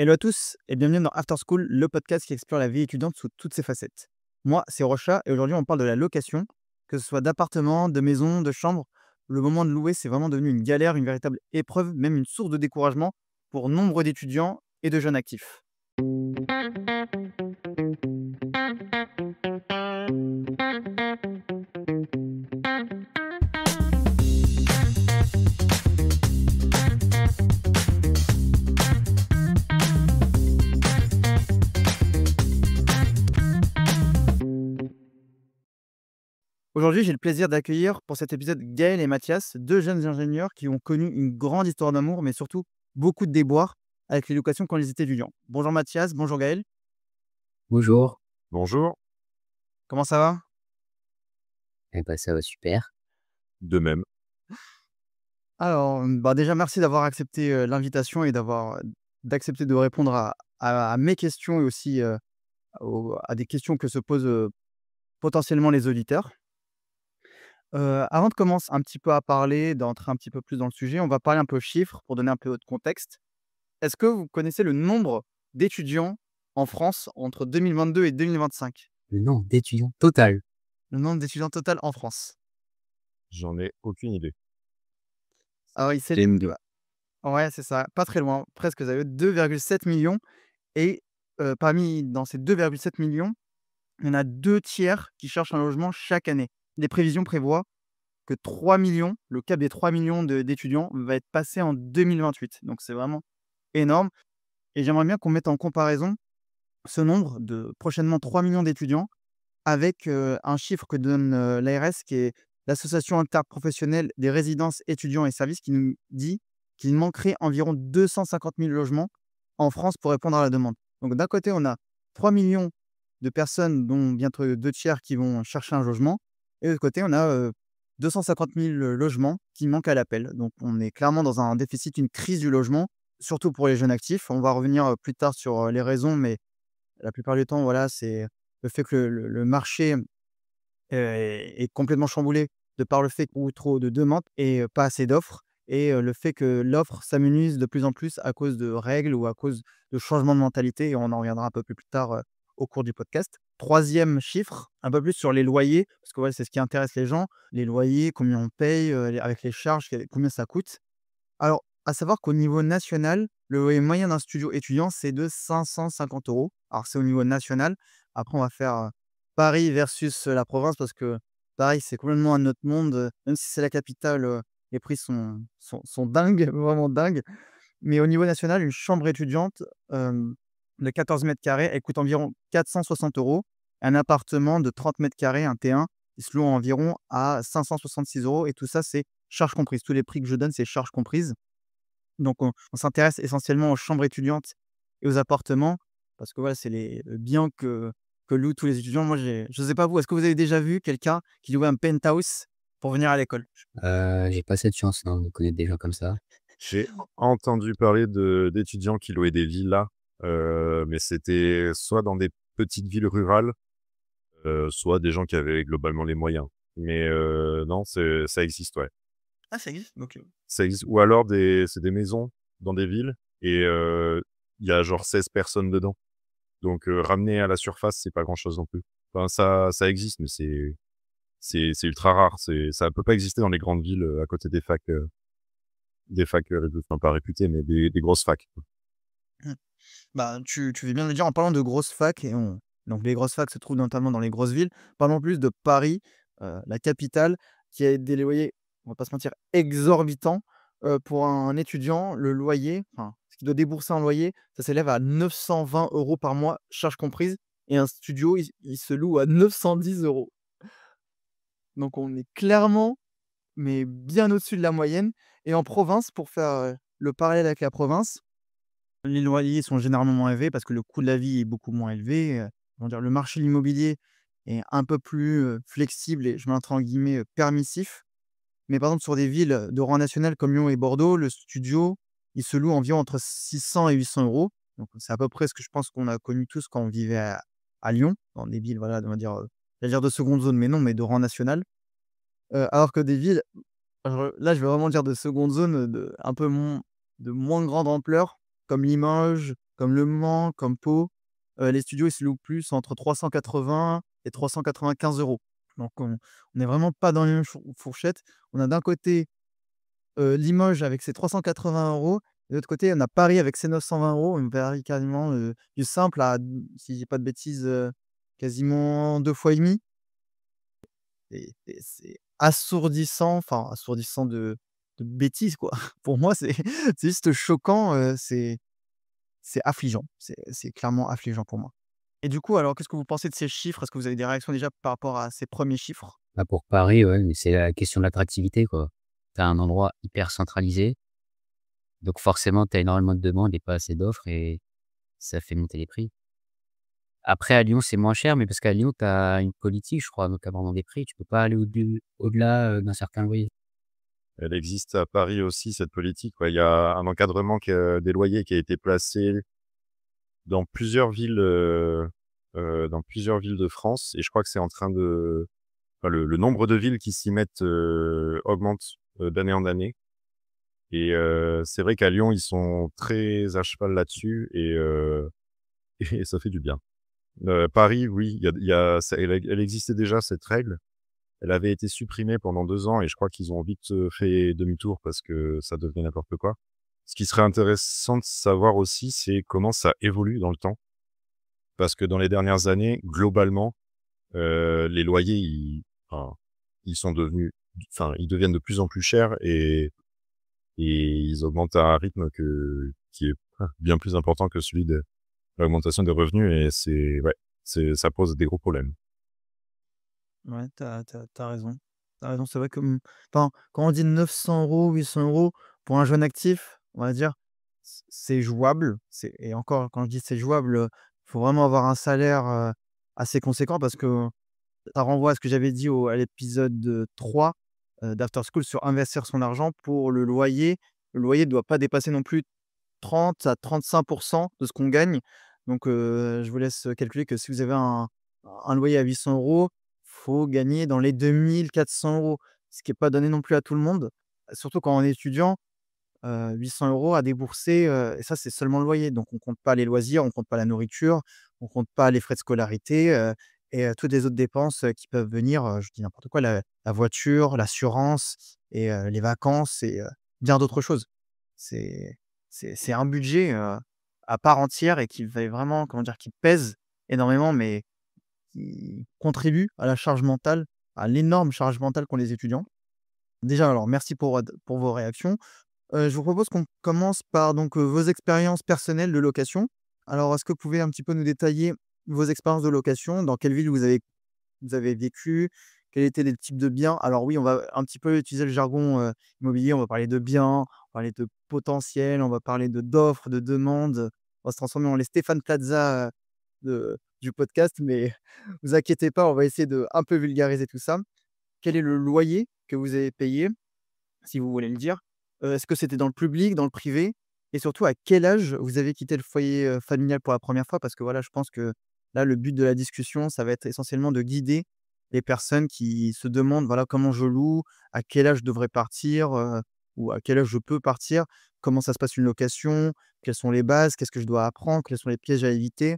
Hello à tous et bienvenue dans After School, le podcast qui explore la vie étudiante sous toutes ses facettes. Moi, c'est Rocha et aujourd'hui on parle de la location, que ce soit d'appartements, de maisons, de chambres. Le moment de louer, c'est vraiment devenu une galère, une véritable épreuve, même une source de découragement pour nombre d'étudiants et de jeunes actifs. Aujourd'hui, j'ai le plaisir d'accueillir pour cet épisode Gaël et Mathias, deux jeunes ingénieurs qui ont connu une grande histoire d'amour, mais surtout beaucoup de déboires avec les locations quand ils étaient étudiants. Bonjour Mathias, bonjour Gaël, Bonjour. Bonjour, comment ça va? Eh ben, ça va super. de même. Alors, déjà merci d'avoir accepté, l'invitation et d'accepter de répondre à mes questions et aussi, à des questions que se posent, potentiellement les auditeurs. Avant de commencer un petit peu à parler, d'entrer un petit peu plus dans le sujet, on va parler un peu chiffres pour donner un peu de contexte. Est-ce que vous connaissez le nombre d'étudiants en France entre 2022 et 2025? Le nombre d'étudiants total. Le nombre d'étudiants total en France? J'en ai aucune idée. Alors il s'est CM2. Ouais, c'est ça, pas très loin, presque, vous avez 2,7 millions. Et parmi dans ces 2,7 millions, il y en a 2 tiers qui cherchent un logement chaque année. Les prévisions prévoient que 3 millions, le cap des 3 millions d'étudiants va être passé en 2028. Donc c'est vraiment énorme et j'aimerais bien qu'on mette en comparaison ce nombre de prochainement 3 millions d'étudiants avec, un chiffre que donne, l'ARS qui est l'association interprofessionnelle des résidences étudiants et services qui nous dit qu'il manquerait environ 250 000 logements en France pour répondre à la demande. Donc d'un côté, on a 3 millions de personnes, dont bientôt 2 tiers qui vont chercher un logement et de l'autre côté, on a, 250 000 logements qui manquent à l'appel. Donc on est clairement dans un déficit, une crise du logement, surtout pour les jeunes actifs. On va revenir, plus tard sur, les raisons, mais la plupart du temps, voilà, c'est le fait que le marché, est complètement chamboulé de par le fait qu'il y a trop de demandes et pas assez d'offres et le fait que l'offre s'amenuise de plus en plus à cause de règles ou à cause de changements de mentalité et on en reviendra un peu plus tard, au cours du podcast. Troisième chiffre, un peu plus sur les loyers, parce que, ouais, c'est ce qui intéresse les gens. Les loyers, combien on paye, les avec les charges, combien ça coûte? Alors, à savoir qu'au niveau national, le loyer moyen d'un studio étudiant, c'est de 550 €. Alors, c'est au niveau national. Après, on va faire, Paris versus, la province parce que Paris, c'est complètement un autre monde, même si c'est la capitale, les prix sont dingues, vraiment dingues. Mais au niveau national, une chambre étudiante, de 14 carrés, elle coûte environ 460 €. Un appartement de 30 carrés, un T1, il se loue environ à 566 € et tout ça, c'est charges comprises. Tous les prix que je donne, c'est charges comprises. Donc on s'intéresse essentiellement aux chambres étudiantes et aux appartements parce que voilà, c'est les biens que louent tous les étudiants. Moi, je sais pas vous, est-ce que vous avez déjà vu quelqu'un qui louait un penthouse pour venir à l'école? J'ai pas cette chance, non, de connaître des gens comme ça. J'ai entendu parler d'étudiants qui louaient des villas, mais c'était soit dans des petites villes rurales, soit des gens qui avaient globalement les moyens. Mais non, ça existe, ouais. Ah, ça existe? OK. Ça existe ou alors c'est des maisons dans des villes et il y a genre 16 personnes dedans. Donc ramené à la surface, c'est pas grand-chose non plus. Enfin ça existe, mais c'est ultra rare. Ça peut pas exister dans les grandes villes, à côté des facs, enfin pas réputées, mais des grosses facs. Mmh. Bah, tu fais bien de le dire en parlant de grosses facs donc les grosses facs se trouvent notamment dans les grosses villes. Parlons plus de Paris, la capitale, qui a des loyers, on va pas se mentir, exorbitants. Pour un étudiant, le loyer, enfin, ce qu'il doit débourser en loyer, ça s'élève à 920 € par mois, charges comprises et un studio, il se loue à 910 €. Donc on est clairement, mais bien au-dessus de la moyenne et en province, pour faire, le parallèle avec la province, les loyers sont généralement moins élevés parce que le coût de la vie est beaucoup moins élevé, comment dire? Le marché de l'immobilier est un peu plus, flexible et je mets entre guillemets, «permissif». Mais par exemple sur des villes de rang national comme Lyon et Bordeaux, le studio, il se loue environ entre 600 et 800 €. Donc c'est à peu près ce que je pense qu'on a connu tous quand on vivait à Lyon, dans des villes, voilà, on va dire, j'allais dire de seconde zone, mais non, mais de rang national. Alors que des villes, là, je vais vraiment dire de seconde zone, de un peu moins de moins grande ampleur, comme Limoges, comme Le Mans, comme Pau, les studios, ils se louent plus entre 380 et 395 €. Donc on est vraiment pas dans les mêmes fourchettes. On a d'un côté, Limoges avec ses 380 €, de l'autre côté, on a Paris avec ses 920 €. On varie quasiment, du simple à, si je dis pas de bêtises, quasiment 2 fois et demi. Et c'est assourdissant, enfin assourdissant de bêtises, quoi. Pour moi, c'est c'est juste choquant, c'est affligeant. C'est clairement affligeant pour moi. Et du coup, alors qu'est-ce que vous pensez de ces chiffres? Est-ce que vous avez des réactions déjà par rapport à ces premiers chiffres? Bah, pour Paris, ouais, mais c'est la question de l'attractivité, quoi. Tu as un endroit hyper centralisé, donc forcément, tu as énormément de demandes et pas assez d'offres et ça fait monter les prix. Après à Lyon, c'est moins cher, mais parce qu'à Lyon, tu as une politique, je crois, notamment dans des prix. Tu peux pas aller au-delà, d'un certain loyer. Elle existe à Paris aussi, cette politique, ouais. Il y a un encadrement des loyers qui a été placé dans plusieurs villes, dans plusieurs villes de France et je crois que c'est en train de enfin le nombre de villes qui s'y mettent, augmente, d'année en année et c'est vrai qu'à Lyon, ils sont très à cheval là-dessus et et ça fait du bien. Paris, oui, il y a ça elle existait déjà cette règle. Elle avait été supprimée pendant 2 ans et je crois qu'ils ont vite, fait demi-tour parce que ça devenait n'importe quoi. Ce qui serait intéressant de savoir aussi, c'est comment ça évolue dans le temps. Parce que dans les dernières années, globalement, les loyers, enfin, ils sont devenus enfin, ils deviennent de plus en plus chers et ils augmentent à un rythme qui est bien plus important que celui de l'augmentation des revenus et c'est ouais, ça pose des gros problèmes. Ouais, t'as raison. T'as raison, c'est vrai que, enfin, quand on dit 900 €, 800 € pour un jeune actif, on va dire, c'est jouable. Et encore, quand je dis c'est jouable, faut vraiment avoir un salaire, assez conséquent parce que ça renvoie à ce que j'avais dit à l'épisode, 3, d'After School sur investir son argent pour le loyer. Le loyer ne doit pas dépasser non plus 30 à 35 de ce qu'on gagne. Donc, je vous laisse calculer que si vous avez un loyer à 800 €, faut gagner dans les 2 400 €, ce qui est pas donné non plus à tout le monde. Surtout quand on est étudiant, 800 € à débourser, et ça, c'est seulement le loyer. Donc on compte pas les loisirs, on compte pas la nourriture, on compte pas les frais de scolarité, et toutes les autres dépenses, qui peuvent venir, je dis n'importe quoi, la voiture, l'assurance et les vacances et bien d'autres choses. C'est c'est un budget, à part entière et qui va vraiment, comment dire? Qui pèse énormément, mais qui contribue à la charge mentale, à l'énorme charge mentale qu'ont les étudiants. Déjà, alors merci pour vos réactions. Je vous propose qu'on commence par donc, vos expériences personnelles de location. Alors, est-ce que vous pouvez un petit peu nous détailler vos expériences de location? Dans quelle ville vous avez vécu? Quels étaient les types de biens? Alors oui, on va un petit peu utiliser le jargon, immobilier. On va parler de biens, on va parler de potentiel, on va parler d'offres, de demandes. On va se transformer en les Stéphane Plaza, du podcast, mais vous inquiétez pas, on va essayer de un peu vulgariser tout ça. Quel est le loyer que vous avez payé? Si vous voulez le dire. Est-ce que c'était dans le public, dans le privé? Et surtout, à quel âge vous avez quitté le foyer, familial pour la première fois? Parce que voilà, je pense que là, le but de la discussion, ça va être essentiellement de guider les personnes qui se demandent: «Voilà, comment je loue? À quel âge je devrais partir?» Ou «À quel âge je peux partir? Comment ça se passe une location? Quelles sont les bases? Qu'est-ce que je dois apprendre? Quels sont les pièges à éviter?»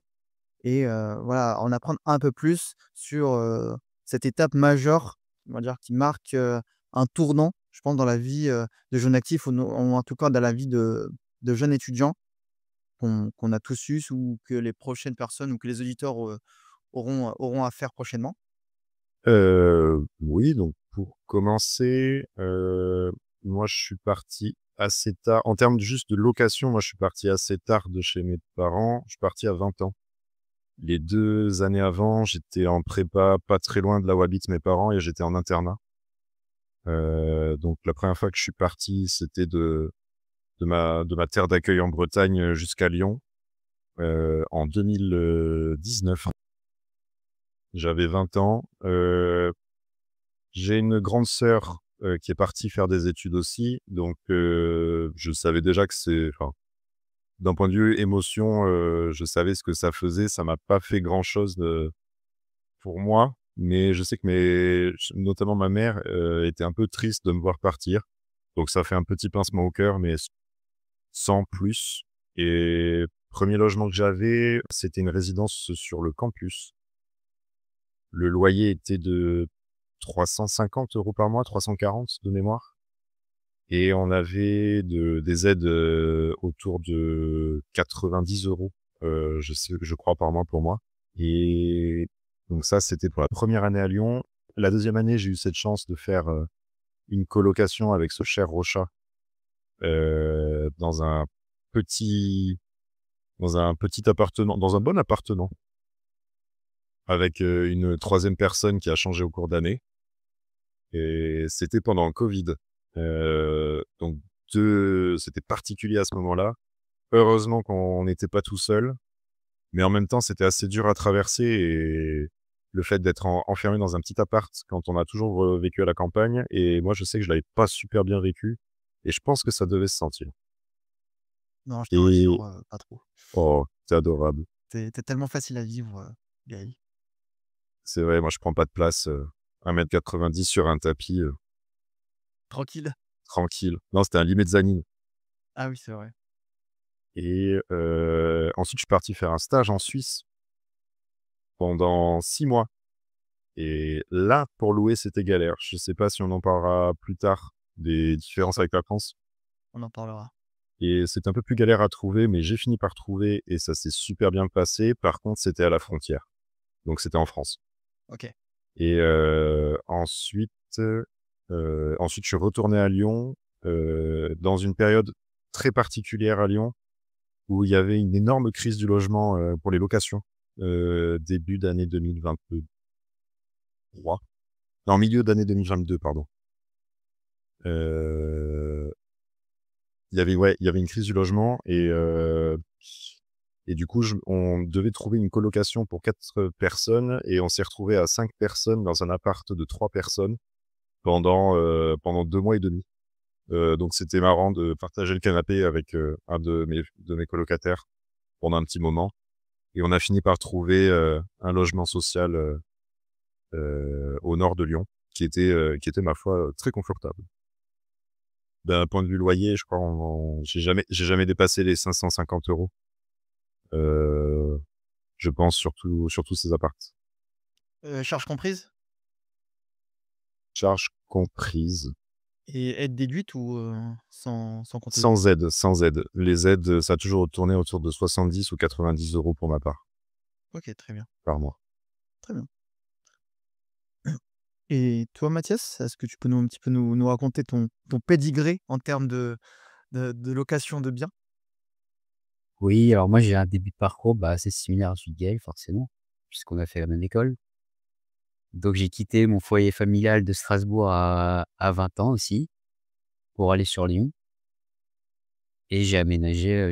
Et voilà, en apprendre un peu plus sur, cette étape majeure, on va dire, qui marque, un tournant, je pense, dans la vie, de jeunes actifs ou en tout cas dans la vie de jeunes étudiants qu'on a tous eu ou que les prochaines personnes ou que les auditeurs, auront à faire prochainement. Oui, donc pour commencer, moi je suis parti assez tard. En termes juste de location, moi je suis parti assez tard de chez mes parents. Je suis parti à 20 ans. Les 2 années avant, j'étais en prépa, pas très loin de là où habitent mes parents et j'étais en internat. Donc la première fois que je suis parti, c'était de ma terre d'accueil en Bretagne, jusqu'à Lyon, en 2019. J'avais 20 ans. J'ai une grande sœur, qui est partie faire des études aussi, donc je savais déjà que enfin, d'un point de vue émotion, je savais ce que ça faisait. Ça m'a pas fait grand-chose, pour moi, mais je sais que notamment ma mère, était un peu triste de me voir partir, donc ça fait un petit pincement au cœur, mais sans plus et 1er logement que j'avais, c'était une résidence sur le campus. Le loyer était de 350 € par mois, 340 de mémoire et on avait des aides, autour de 90 €, je crois par mois pour moi et donc ça, c'était pour la 1re année à Lyon. La 2e année, j'ai eu cette chance de faire, une colocation avec ce cher Rochat, dans un petit appartement, dans un bon appartement avec, une 3e personne qui a changé au cours d'année et c'était pendant le covid. Donc c'était particulier à ce moment-là. Heureusement qu'on n'était pas tout seul, mais en même temps, c'était assez dur à traverser et le fait d'être enfermé dans un petit appart quand on a toujours, vécu à la campagne et moi, je sais que je l'avais pas super bien vécu et je pense que ça devait se sentir Non, je te et rassure, pas trop. oh, c'est adorable. Tu tellement facile à vivre, Gaël. C'est vrai, moi, je prends pas de place, 1,90 m sur un tapis, Tranquille. tranquille. Non, c'était un lit mezzanine Ah oui, c'est vrai. et ensuite, je suis parti faire un stage en Suisse pendant 6 mois et là, pour louer, c'était galère. Je sais pas si on en parlera plus tard des différences avec la France On en parlera. et c'était un peu plus galère à trouver, mais j'ai fini par trouver et ça s'est super bien passé. Par contre, c'était à la frontière, donc c'était en France OK. et ensuite, je suis retourné à Lyon, dans une période très particulière à Lyon où il y avait une énorme crise du logement, pour les locations, début d'année 2023. Non, milieu d'année 2022, pardon. Heu, il y avait une crise du logement et du coup, on devait trouver une colocation pour 4 personnes et on s'est retrouvé à 5 personnes dans un appart de 3 personnes pendant 2 mois et demi. Donc c'était marrant de partager le canapé avec, un de mes colocataires pendant un petit moment et on a fini par trouver, un logement social, au nord de Lyon qui était ma foi, très confortable. D'un point de vue loyer, je crois j'ai jamais dépassé les 550 €, heu, je pense sur tous ces apparts. Charges comprises Charges comprises, et aides déduites ou, sans compter les aides? sans aide, sans aide. Les aides, ça a toujours tourné autour de 70 ou 90 € pour ma part, OK, très bien, par mois. très bien. Et toi, Mathias, est-ce que tu peux un petit peu nous raconter ton pédigré en termes de location de biens? Oui, alors moi, j'ai un début de parcours, assez similaire à celui de Gaël, forcément, puisqu'on a fait la même école. Donc j'ai quitté mon foyer familial de Strasbourg à 20 ans aussi, pour aller sur Lyon et j'ai emménagé,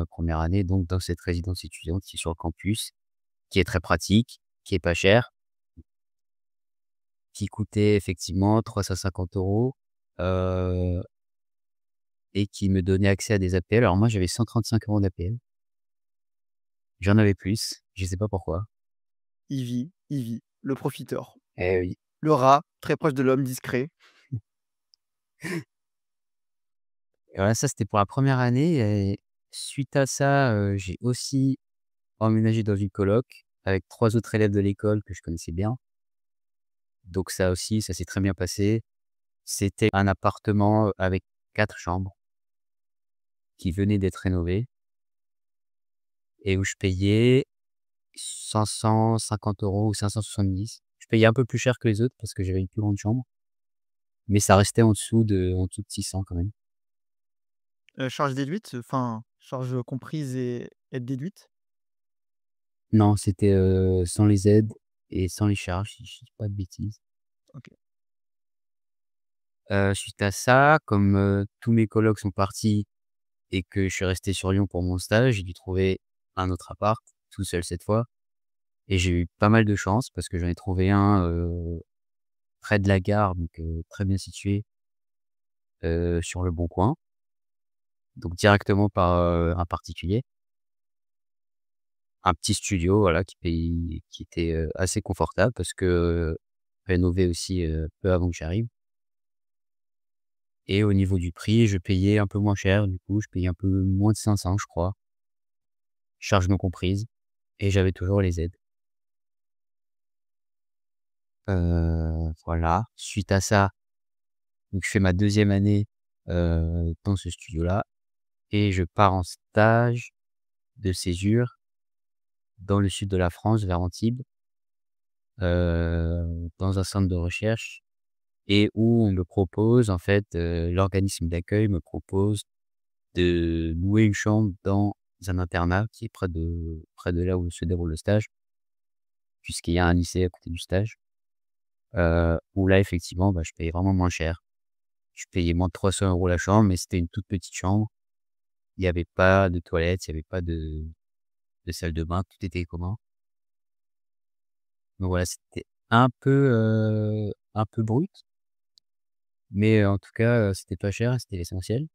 1re année donc dans cette résidence étudiante qui est sur le campus, qui est très pratique, qui est pas chère, qui coûtait effectivement 350 €, heu et qui me donnait accès à des APL. Alors moi, j'avais 135 € d'APL. J'en avais plus, je sais pas pourquoi. Il vit, le profiteur, Eh oui. le rat, très proche de l'homme discret. Et voilà, ça, c'était pour la 1re année et suite à ça, j'ai aussi emménagé dans une coloc avec 3 autres élèves de l'école que je connaissais bien. Donc ça aussi, ça s'est très bien passé. C'était un appartement, avec 4 chambres qui venait d'être rénové et où je payais 550 € ou 570. Je payais un peu plus cher que les autres parce que j'avais une plus grande chambre, mais ça restait en dessous de 600 quand même. Charges déduites, enfin, charges comprises et aides déduites? Non, c'était, sans les aides et sans les charges, si je dis pas de bêtises. OK. Suite à ça, comme, tous mes colocs sont partis et que je suis resté sur Lyon pour mon stage, j'ai dû trouver un autre appart, tout seul cette fois et j'ai eu pas mal de chance parce que j'en ai trouvé un, près de la gare, donc très bien situé, sur Le Bon Coin, donc directement par, un particulier. Un petit studio, voilà, qui était, assez confortable parce que, rénové aussi, peu avant que j'arrive et au niveau du prix, je payais un peu moins cher, du coup, je payais un peu moins de 500, je crois. charges non comprises et j'avais toujours les aides. Voilà. Suite à ça, donc je fais ma deuxième année, dans ce studio-là et je pars en stage de césure dans le sud de la France, vers Antibes, dans un centre de recherche et où on me propose en fait, l'organisme d'accueil me propose de louer une chambre dans un internat qui est près de là où se déroule le stage, puisqu'il y a un lycée à côté du stage, où là effectivement, bah, je payais vraiment moins cher. Je payais moins de 300 € la chambre, mais c'était une toute petite chambre. Il y avait pas de toilettes, il y avait pas de salle de bain, tout était commun. Donc voilà, c'était un peu brut, mais en tout cas, c'était pas cher et c'était l'essentiel.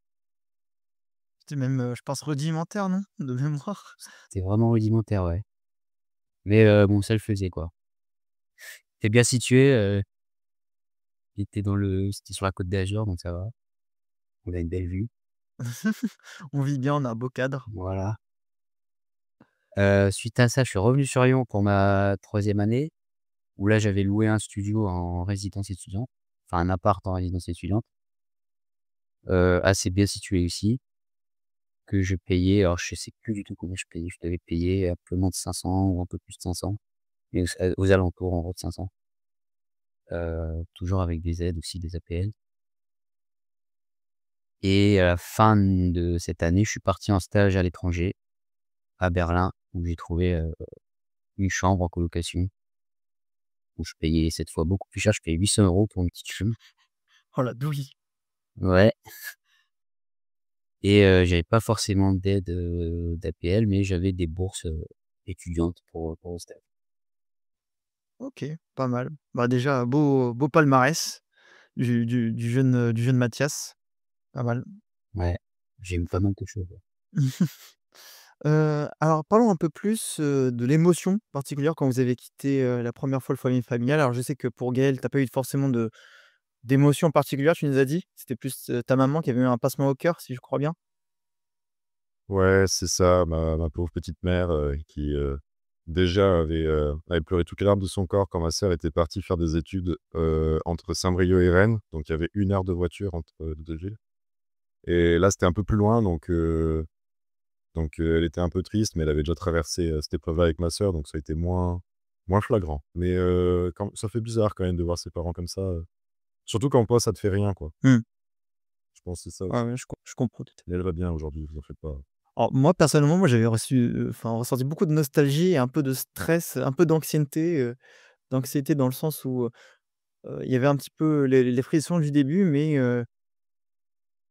C'était même, je pense rudimentaire, non? De mémoire? C'était vraiment rudimentaire, ouais, mais bon, ça le faisait, quoi. C'était bien situé, c'était sur la Côte d'Azur, donc ça va. On a une belle vue, On vit bien, on a un beau cadre. voilà. Suite à ça, je suis revenu sur Lyon pour ma troisième année, où là, j'avais loué un studio en résidence étudiante, enfin un appart en résidence étudiante, assez bien situé aussi, que je payais, alors je sais plus du tout combien je payais, je devais payer un peu moins de 500 ou un peu plus de 500, mais aux alentours en gros de 500, toujours avec des aides aussi, des APL et à la fin de cette année, je suis parti en stage à l'étranger, à Berlin, où j'ai trouvé, une chambre en colocation, où je payais cette fois beaucoup plus cher, je payais 800 € pour une petite chambre. Oh la douille! Ouais et j'avais pas forcément d'aide, d'APL, mais j'avais des bourses, étudiantes pour le stage. OK, pas mal. Bah, déjà, beau palmarès du jeune Mathias, pas mal. Ouais, j'ai eu pas mal de choses, ouais. Alors parlons un peu plus, de l'émotion particulière quand vous avez quitté, la première fois le foyer familial. Alors je sais que pour Gaël, tu as pas eu forcément d'émotion particulière, tu nous as dit? C'était plus, ta maman qui avait eu un pincement au cœur, si je crois bien? Ouais, c'est ça, ma pauvre petite mère, qui, déjà avait pleuré toutes les larmes de son corps quand ma sœur était partie faire des études, entre Saint-Brieuc et Rennes. Donc il y avait 1 heure de voiture entre, les 2 villes et là, c'était un peu plus loin donc elle était un peu triste, mais elle avait déjà traversé, cette épreuve avec ma sœur, donc ça a été moins flagrant. Mais quand ça fait bizarre quand même de voir ses parents comme ça, surtout quand toi, ça te fait rien, quoi. Mmh. Je pense que c'est ça Ouais, aussi. ouais, je comprends tout à fait. Mais elle va bien aujourd'hui, vous en faites pas. Alors moi, personnellement, moi j'avais reçu, enfin ressenti beaucoup de nostalgie et un peu de stress, un peu d'anxiété dans le sens où, il y avait un petit peu les frissons du début, mais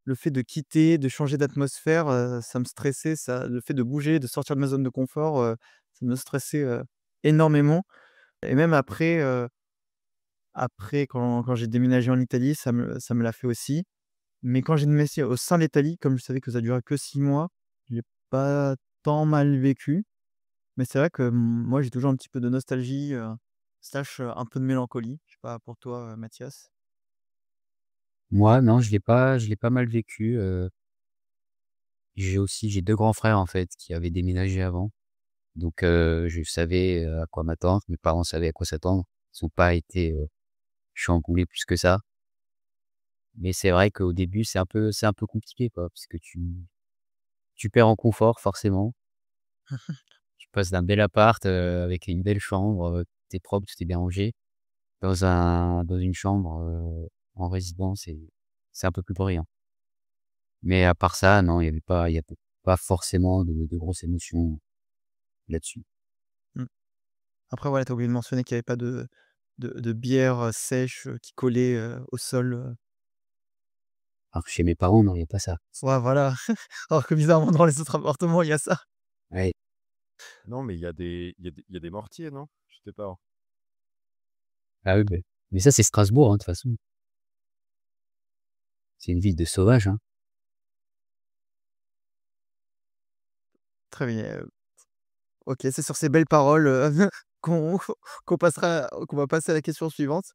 le fait de quitter, de changer d'atmosphère, ça me stressait, ça le fait de bouger, de sortir de ma zone de confort, ça me stressait, énormément et même après quand j'ai déménagé en Italie, ça me l'a fait aussi. Mais quand j'ai déménagé au sein de l'Italie, comme je savais que ça durait que 6 mois, j'ai pas tant mal vécu. Mais c'est vrai que, moi, j'ai toujours un petit peu de nostalgie, slash, un peu de mélancolie. Je sais pas pour toi, Mathias? Moi, non, je l'ai pas mal vécu, j'ai 2 grands frères, en fait, qui avaient déménagé avant. Donc je savais, à quoi m'attendre. Mes parents savaient à quoi s'attendre. Ils ont pas été, chamboulés plus que ça. Mais c'est vrai qu'au début, c'est un peu compliqué, quoi, parce que tu perds en confort forcément. Tu passes d'un bel appart, avec une belle chambre, tout est propre, tout est bien rangé, dans une chambre, en résidence et c'est un peu plus bruyant. Mais à part ça, non, il y avait pas forcément de grosses émotions là-dessus. Mmh. Après, voilà, tu as oublié de mentionner qu'il y avait pas de bière, sèche, qui collait, au sol, Alors que chez mes parents, non, il y a pas ça. Ouais, voilà. Alors que bizarrement, dans les autres appartements, il y a ça. Ouais. Non, mais il y a des mortiers, non? Je sais pas. Ah oui, beh, mais ça, c'est Strasbourg, hein, de toute façon. C'est une ville de sauvages, hein. Très bien, OK, c'est sur ces belles paroles, qu'on qu'on va passer à la question suivante.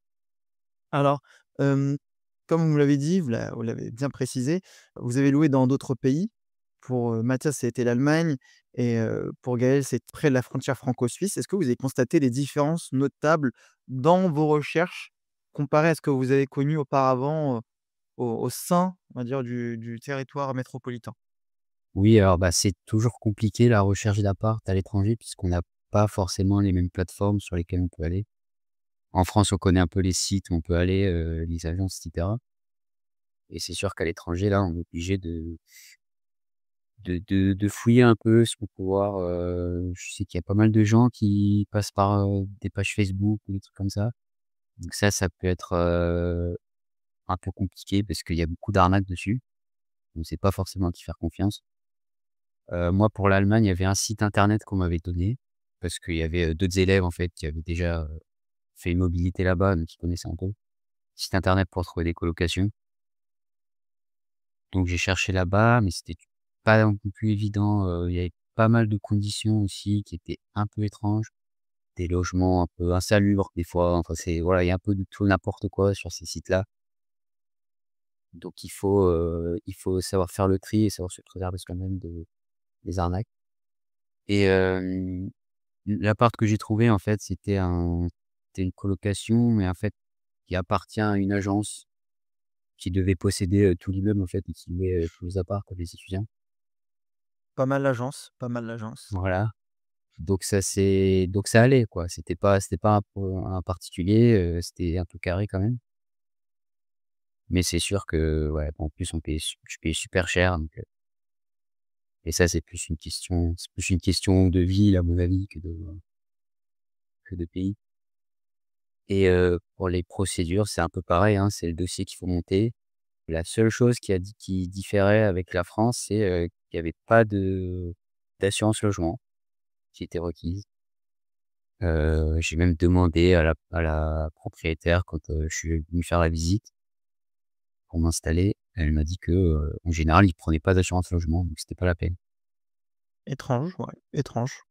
Alors, hem, comme vous me l'avez dit, vous l'avez bien précisé, vous avez loué dans d'autres pays pour, Mathias, ça a été l'Allemagne et pour Gaël, c'est près de la frontière franco-suisse. Est-ce que vous avez constaté des différences notables dans vos recherches, comparées à ce que vous avez connu auparavant, au sein, on va dire, du territoire métropolitain? Oui, alors, bah, c'est toujours compliqué la recherche d'appart à l'étranger puisqu'on n'a pas forcément les mêmes plateformes sur lesquelles on peut aller. En France, on connaît un peu les sites où on peut aller, les agences et cetera, et c'est sûr qu'à l'étranger, là, on est obligé de fouiller un peu pour pouvoir, je sais qu'il y a pas mal de gens qui passent par, des pages Facebook ou des trucs comme ça. Donc ça peut être, un peu compliqué parce qu'il y a beaucoup d'arnaques dessus. On ne sait pas forcément à qui faire confiance. Moi, pour l'Allemagne, il y avait un site internet qu'on m'avait donné parce qu'il y avait, d'autres élèves, en fait, qui avaient déjà, fait une mobilité là-bas, donc ils connaissaient un peu. Site internet pour trouver des colocations. Donc j'ai cherché là-bas, mais c'était pas non plus évident, il y avait pas mal de conditions aussi qui étaient un peu étranges. Des logements un peu insalubres des fois, enfin c'est voilà, il y a un peu de tout et n'importe quoi sur ces sites-là. Donc il faut savoir faire le tri et savoir se préserver quand même des arnaques. Et l'appart que j'ai trouvé en fait, c'était une colocation, mais en fait qui appartient à une agence qui devait posséder, tout l'immeuble en fait et qui louait, tous les apparts pour les étudiants. Pas mal l'agence, pas mal l'agence. Voilà, donc ça allait quoi. C'était pas un particulier, c'était un peu carré quand même. Mais c'est sûr que ouais, en plus on payait je payais super cher donc et ça c'est plus une question de ville à mon avis que de pays. Et pour les procédures, c'est un peu pareil, hein, c'est le dossier qu'il faut monter. La seule chose qui différait avec la France, c'est, qu'il y avait pas d'assurance logement qui était requise. J'ai même demandé à la propriétaire quand, je suis venu faire la visite pour m'installer. Elle m'a dit que, en général, ils prenaient pas d'assurance logement, donc c'était pas la peine. Étrange, ouais, étrange.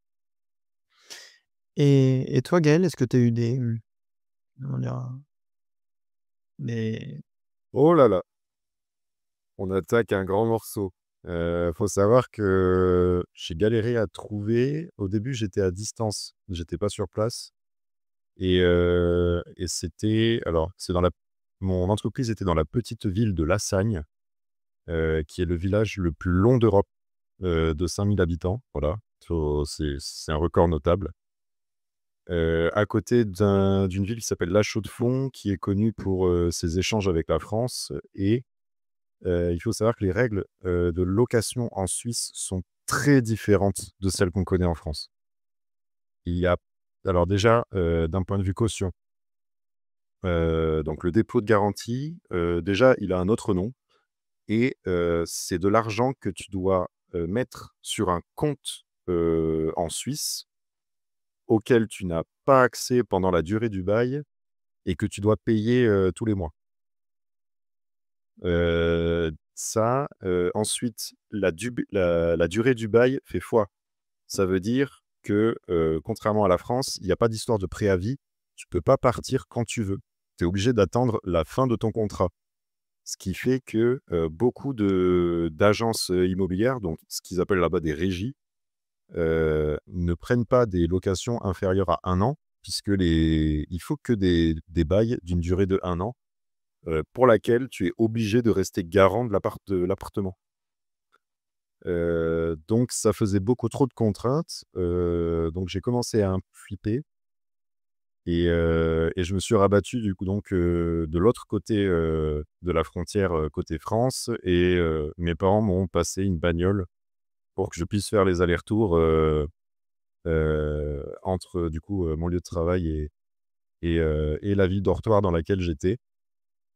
Et toi, Gaël, est-ce que tu as eu des, comment dire? Des Oh là là, on attaque un grand morceau. Faut savoir que j'ai galéré à trouver. Au début, j'étais à distance, j'étais pas sur place et c'était alors, c'est dans la mon entreprise était dans la petite ville de Lassagne, qui est le village le plus long d'Europe, de 5 000 habitants, voilà. C'est un record notable. À côté d'une ville qui s'appelle La Chaux-de-Fonds, qui est connue pour, ses échanges avec la France et il faut savoir que les règles, de location en Suisse sont très différentes de celles qu'on connaît en France. Il y a alors déjà, d'un point de vue caution, donc le dépôt de garantie, déjà, il a un autre nom et c'est de l'argent que tu dois, mettre sur un compte, en Suisse, auquel tu n'as pas accès pendant la durée du bail et que tu dois payer, tous les mois. Ensuite, la durée du bail fait foi. Ça veut dire que, contrairement à la France, il y a pas d'histoire de préavis. Tu peux pas partir quand tu veux. Tu es obligé d'attendre la fin de ton contrat. Ce qui fait que, beaucoup d'agences, immobilières, donc ce qu'ils appellent là-bas des régies, ne prennent pas des locations inférieures à 1 an, puisque il faut que des bails d'une durée de 1 an, pour laquelle tu es obligé de rester garant de l'appartement. Donc ça faisait beaucoup trop de contraintes, donc j'ai commencé à un peu flipper et je me suis rabattu du coup donc, de l'autre côté, de la frontière, côté France et mes parents m'ont passé une bagnole pour que je puisse faire les allers-retours, entre du coup, mon lieu de travail et la ville dortoir dans laquelle j'étais.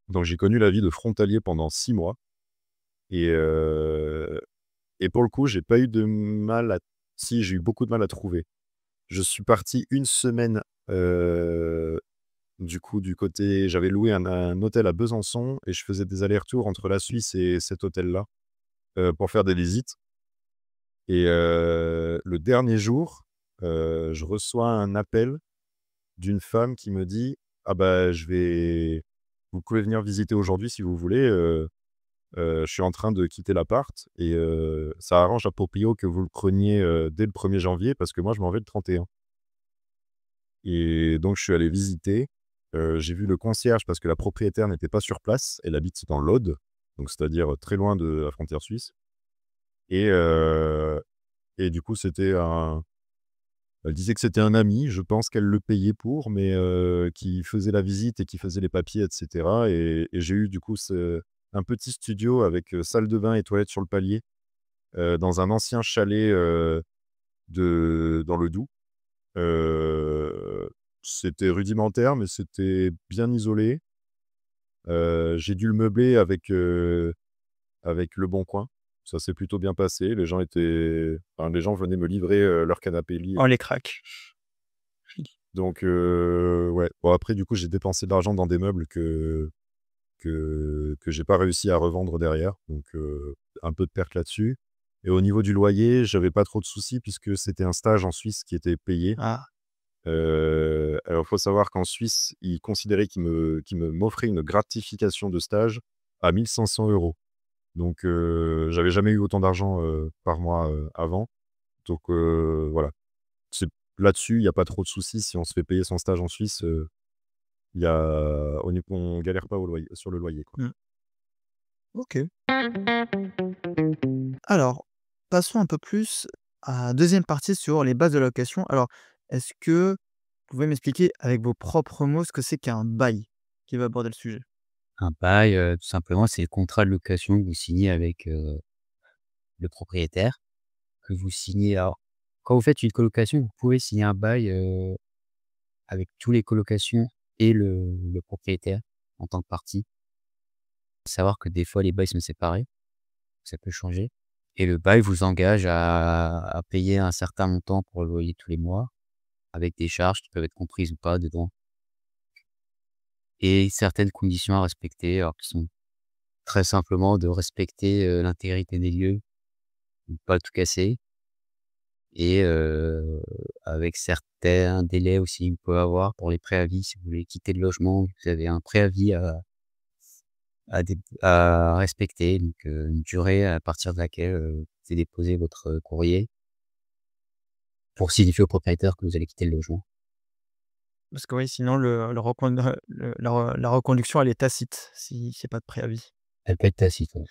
Donc j'ai connu la vie de frontalier pendant 6 mois et pour le coup, j'ai pas eu de mal à si, j'ai eu beaucoup de mal à trouver. Je suis parti une semaine, du coup, du côté j'avais loué un hôtel à Besançon et je faisais des allers-retours entre la Suisse et cet hôtel-là, pour faire des visites et le dernier jour, je reçois un appel d'une femme qui me dit: «Ah bah, vous pouvez venir visiter aujourd'hui si vous voulez, je suis en train de quitter l'appart et ça arrange à proprio que vous le preniez, dès le 1er janvier parce que moi je m'en vais le 31 et donc je suis allé visiter, j'ai vu le concierge parce que la propriétaire n'était pas sur place. Elle habite dans l'Aude, donc c'est-à-dire, très loin de la frontière suisse et heu et du coup, elle disait que c'était un ami, je pense qu'elle le payait pour, mais qui faisait la visite et qui faisait les papiers et cetera et j'ai eu du coup un petit studio avec, salle de bain et toilettes sur le palier, dans un ancien chalet, dans le Doubs. C'était rudimentaire, mais c'était bien isolé. J'ai dû le meubler avec Leboncoin. Ça s'est plutôt bien passé. Les gens venaient me livrer, leur canapé lit. Oh les cracks. Donc ouais. Bon après du coup, j'ai dépensé de l'argent dans des meubles que j'ai pas réussi à revendre derrière. Donc un peu de perte là-dessus et au niveau du loyer, j'avais pas trop de soucis puisque c'était un stage en Suisse qui était payé. Ah, Alors il faut savoir qu'en Suisse, ils considéraient qu'ils m'offraient une gratification de stage à 1 500 €. Donc j'avais jamais eu autant d'argent, par mois, avant. Donc voilà. C'est Là-dessus, il y a pas trop de soucis. Si on se fait payer son stage en Suisse, il y a on galère pas au loyer sur le loyer, quoi. mmh, OK. Alors, passons un peu plus à deuxième partie sur les bases de la location. Alors, est-ce que vous pouvez m'expliquer avec vos propres mots ce que c'est qu'un bail? Qui va aborder le sujet. Un bail, tout simplement, c'est le contrat de location que vous signez avec, le propriétaire, que vous signez alors, quand vous faites une colocation, vous pouvez signer un bail, avec tous les colocations et le propriétaire en tant que partie. Faut savoir que des fois les bails sont séparés, ça peut changer et le bail vous engage à payer un certain montant pour le loyer tous les mois, avec des charges qui peuvent être comprises ou pas dedans et certaines conditions à respecter, alors qui sont très simplement de respecter, l'intégrité des lieux, de pas tout casser et avec certains délais aussi que vous pouvez avoir pour les préavis. Si vous voulez quitter le logement, vous avez un préavis à respecter, donc une durée à partir de laquelle, vous devez déposer votre, courrier pour signifier au propriétaire que vous allez quitter le logement. Parce que oui, sinon le recon la reconduction, elle est tacite si c'est pas de préavis. Elle peut être tacite, ouais.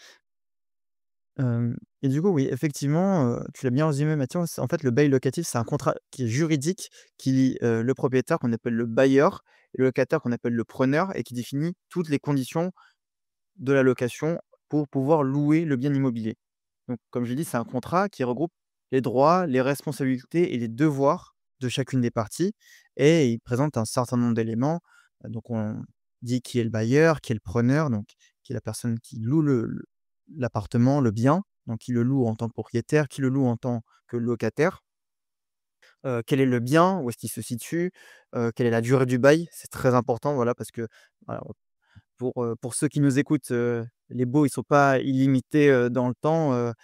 Et du coup, oui, effectivement, tu l'as bien résumé Mathieu, c'est en fait le bail locatif, c'est un contrat qui est juridique, qui lie, le propriétaire qu'on appelle le bailleur et le locataire qu'on appelle le preneur et qui définit toutes les conditions de la location pour pouvoir louer le bien immobilier. Donc comme j'ai dit, c'est un contrat qui regroupe les droits, les responsabilités et les devoirs de chacune des parties et il présente un certain nombre d'éléments. Donc on dit qui est le bailleur, qui est le preneur, donc qui est la personne qui loue l'appartement, le bien, donc qui le loue en tant que propriétaire, qui le loue en tant que locataire. Quel est le bien? Où est-ce qu'il se situe? Quelle est la durée du bail? C'est très important, voilà, parce que, voilà, pour ceux qui nous écoutent, les baux, ils sont pas illimités, dans le temps, ils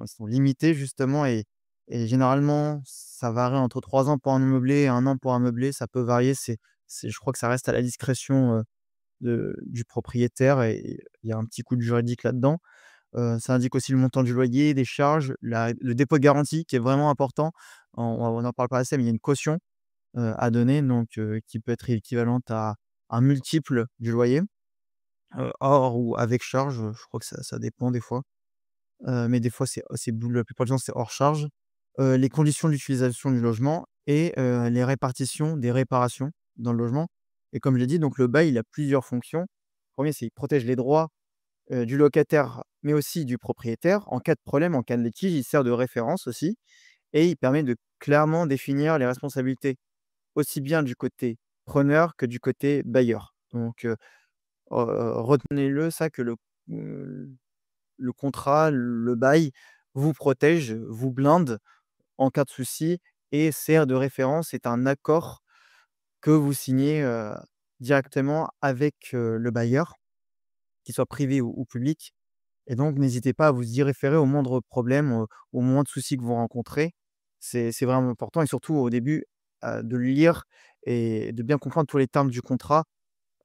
sont limités justement et généralement, ça varie entre 3 ans pour un meublé et 1 an pour un meublé. Ça peut varier, je crois que ça reste à la discrétion, du propriétaire et il y a un petit coup de juridique là-dedans. Ça indique aussi le montant du loyer, des charges, le dépôt de garantie qui est vraiment important. On n'en parle pas assez, mais il y a une caution, à donner donc qui peut être équivalente à un multiple du loyer. Hors ou avec charge, je crois que ça dépend des fois, mais des fois c'est la plupart du temps c'est hors charge. Les conditions d'utilisation du logement et les répartitions des réparations dans le logement et comme je l'ai dit donc le bail il a plusieurs fonctions. 1er c'est il protège les droits, du locataire, mais aussi du propriétaire. En cas de problème, en cas de litige, il sert de référence aussi et il permet de clairement définir les responsabilités, aussi bien du côté preneur que du côté bailleur. Donc retenez-le ça que mmh, le contrat, le bail vous protège, vous blinde en cas de souci et sert de référence. C'est un accord que vous signez, directement avec, le bailleur, qu'il soit privé ou public et donc n'hésitez pas à vous y référer au moindre problème, au moindre souci que vous rencontrez. C'est vraiment important et surtout au début, de le lire et de bien comprendre tous les termes du contrat.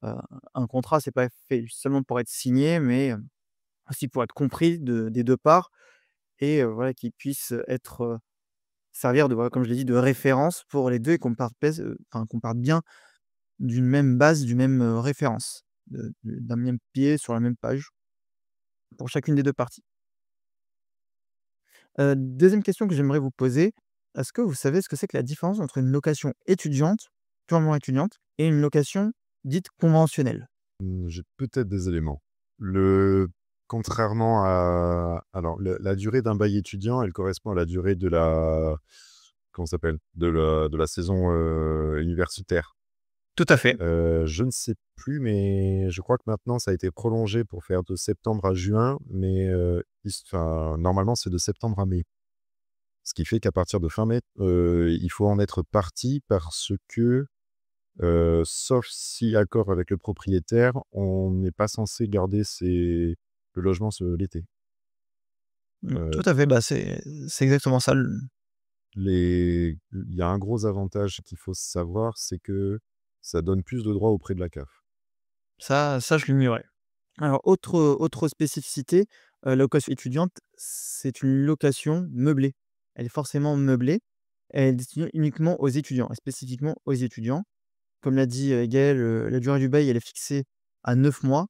Heu, un contrat, c'est pas fait seulement pour être signé, mais aussi pour être compris des 2 parts et voilà, qui puisse être, servir de voilà, comme je l'ai dit, de référence pour les 2 et qu'on parte bien d'une même base, d'une même, référence, d'un même pied sur la même page pour chacune des 2 parties. 2e question que j'aimerais vous poser, est-ce que vous savez ce que c'est que la différence entre une location étudiante, purement étudiante et une location dite conventionnelle? J'ai peut-être des éléments. Le Contrairement à alors la durée d'un bail étudiant, elle correspond à la durée de la comment ça s'appelle? De la saison, universitaire. Tout à fait. Je ne sais plus, mais je crois que maintenant ça a été prolongé pour faire de septembre à juin, mais, normalement c'est de septembre à mai. Ce qui fait qu'à partir de fin mai, il faut en être parti parce que, sauf si accord avec le propriétaire, on n'est pas censé garder le logement l'été. Tout Heu, à fait, bah, c'est exactement ça le il y a un gros avantage qu'il faut savoir, c'est que ça donne plus de droits auprès de la CAF. ça je l'ignorais. Alors autre spécificité, location étudiante, c'est une location meublée. Elle est forcément meublée. Elle est destinée uniquement aux étudiants et spécifiquement aux étudiants. Comme l'a dit, Gaël, la durée du bail, elle est fixée à 9 mois.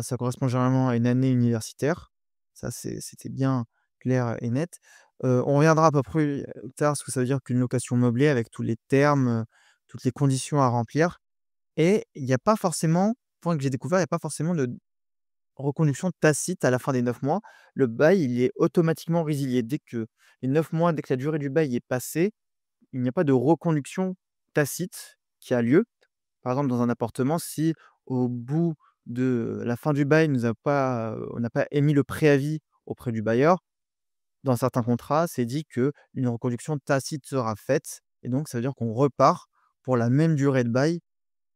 Ça correspond généralement à une année universitaire. Ça, c'était bien clair et net. On reviendra à peu près, plus tard ce que ça veut dire qu'une location meublée avec tous les termes, toutes les conditions à remplir et il y a pas forcément, point que j'ai découvert, il y a pas forcément de reconduction tacite à la fin des 9 mois. Le bail, il est automatiquement résilié. Dès que les 9 mois, dès que la durée du bail est passée, il n'y a pas de reconduction tacite qui a lieu. Par exemple, dans un appartement, si au bout de la fin du bail, on n'a pas émis le préavis auprès du bailleur, dans certains contrats, c'est dit qu'une reconduction tacite sera faite et donc ça veut dire qu'on repart pour la même durée de bail,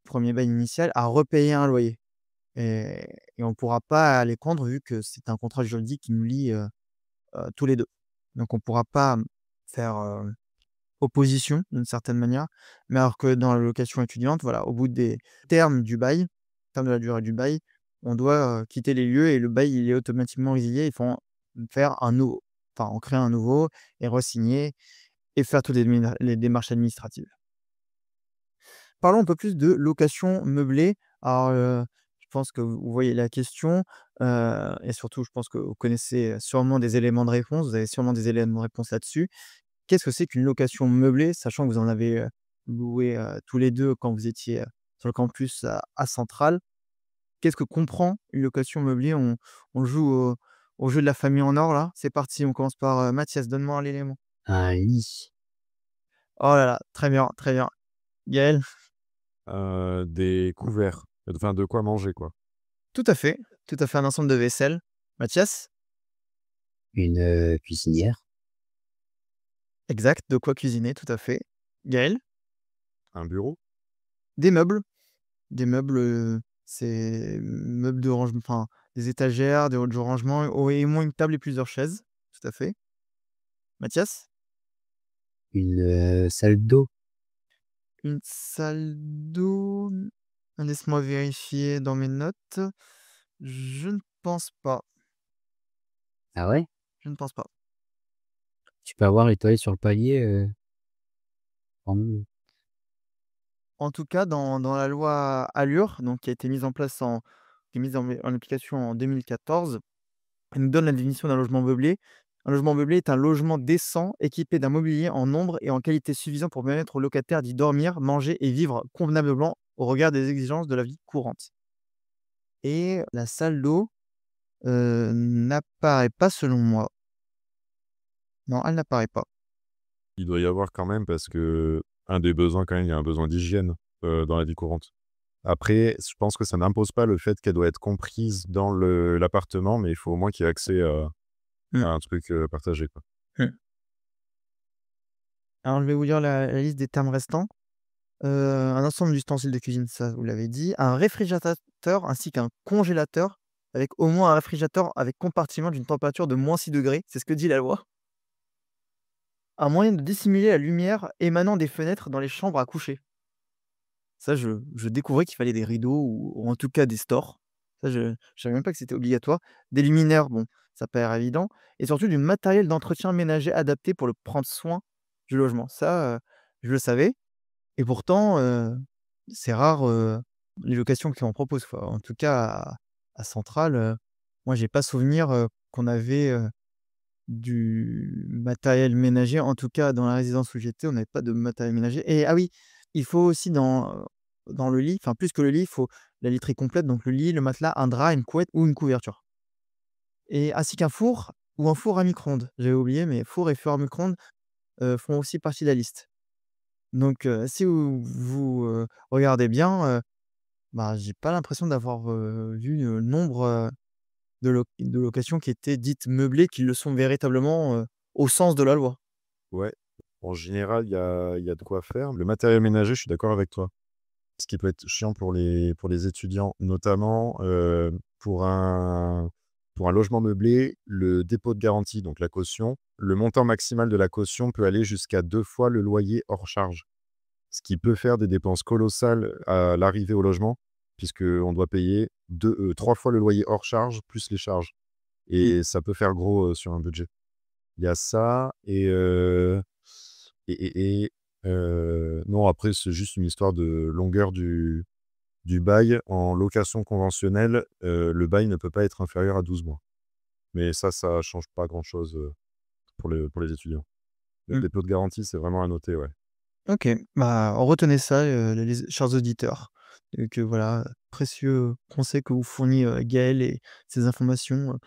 premier bail initial, à repayer un loyer et on ne pourra pas aller prendre vu que c'est un contrat juridique qui nous lie, tous les 2. Donc on ne pourra pas, faire, opposition d'une certaine manière, mais alors que dans la location étudiante, voilà, au bout des termes du bail, terme de la durée du bail, on doit, quitter les lieux et le bail, il est automatiquement résilié. Il faut en faire un nouveau, enfin en créer un nouveau et re-signer et faire toutes les démarches administratives. Parlons un peu plus de location meublée. Alors, je pense que vous voyez la question, et surtout je pense que vous connaissez sûrement des éléments de réponse. Vous avez sûrement des éléments de réponse là-dessus. Qu'est-ce que c'est qu'une location meublée? Sachant que vous en avez, loué, tous les 2 quand vous étiez, sur le campus à Centrale. Qu'est-ce que comprend une location meublée? On joue au jeu de la famille en or là? C'est parti, on commence par, Mathias, donne-moi un élément. Un lit, Oh là là, très bien, très bien. Gaël? Des couverts, enfin de quoi manger, quoi. Tout à fait, un ensemble de vaisselle. Mathias? une, cuisinière, Exact, de quoi cuisiner, tout à fait. Gaël? Un bureau? Des meubles. Des meubles, c'est meubles de rangement, enfin, des étagères, de rangement, au et au moins une table et plusieurs chaises. Tout à fait. Mathias? une, salle d'eau. Une salle d'eau, laisse-moi vérifier dans mes notes. Je ne pense pas, Ah ouais? je ne pense pas. Tu peux avoir les toilettes sur le palier, en En tout cas, dans la loi Allure, donc qui a été mise en place qui est mise en application en 2014. Elle nous donne la définition d'un logement meublé. Un logement meublé est un logement décent, équipé d'un mobilier en nombre et en qualité suffisant pour permettre aux locataires d'y dormir, manger et vivre convenablement au regard des exigences de la vie courante. Et la salle d'eau, n'apparaît pas selon moi. Non, elle n'apparaît pas. Il doit y avoir quand même parce que un des besoins quand même, il y a un besoin d'hygiène, dans la vie courante. Après, je pense que ça n'impose pas le fait qu'elle doit être comprise dans l'appartement, mais il faut au moins qu'il y ait accès Mmh, à un truc, partagé, quoi. mmh. Alors je vais vous lire la liste des termes restants. Un ensemble d'ustensiles de cuisine, ça vous l'avez dit. Un réfrigérateur ainsi qu'un congélateur avec au moins un réfrigérateur avec compartiment d'une température de -6 degrés, c'est ce que dit la loi. Un moyen de dissimuler la lumière émanant des fenêtres dans les chambres à coucher. Ça, je découvrais qu'il fallait des rideaux ou en tout cas des stores. Ça, je savais même pas que c'était obligatoire. Des luminaires, bon, ça paraît évident et surtout du matériel d'entretien ménager adapté pour le prendre soin du logement. Ça, je le savais et pourtant, c'est rare, les locations qui en proposent, quoi. En tout cas à Centrale, moi j'ai pas souvenir, qu'on avait, du matériel ménager. En tout cas dans la résidence où j'étais, on n'avait pas de matériel ménager et ah oui, il faut aussi dans le lit, enfin plus que le lit, il faut la literie complète, donc le lit, le matelas, un drap, une couette ou une couverture et ainsi qu'un four ou un four à micro-ondes. J'avais oublié, mais four et four à micro-ondes, font aussi partie de la liste. Donc si vous regardez bien, bah, j'ai pas l'impression d'avoir, vu, nombre, de locations qui étaient dites meublées, qui le sont véritablement, au sens de la loi. Ouais, en général, il y a de quoi faire. Le matériel ménager, je suis d'accord avec toi. Ce qui peut être chiant pour les étudiants, notamment, pour un logement meublé, le dépôt de garantie, donc la caution, le montant maximal de la caution peut aller jusqu'à 2 fois le loyer hors charge. Ce qui peut faire des dépenses colossales à l'arrivée au logement, puisqu'on doit payer 3 fois le loyer hors charge, plus les charges Mmh. et ça peut faire gros, sur un budget. Il y a ça non, après, c'est juste une histoire de longueur du bail. En location conventionnelle, le bail ne peut pas être inférieur à 12 mois. Mais ça change pas grand-chose, pour les étudiants. Le Mmh. dépôt de garantie, c'est vraiment à noter, ouais. OK, bah, retenez ça, les chers auditeurs, que voilà, précieux conseils que vous fournit, Gaël et ces informations,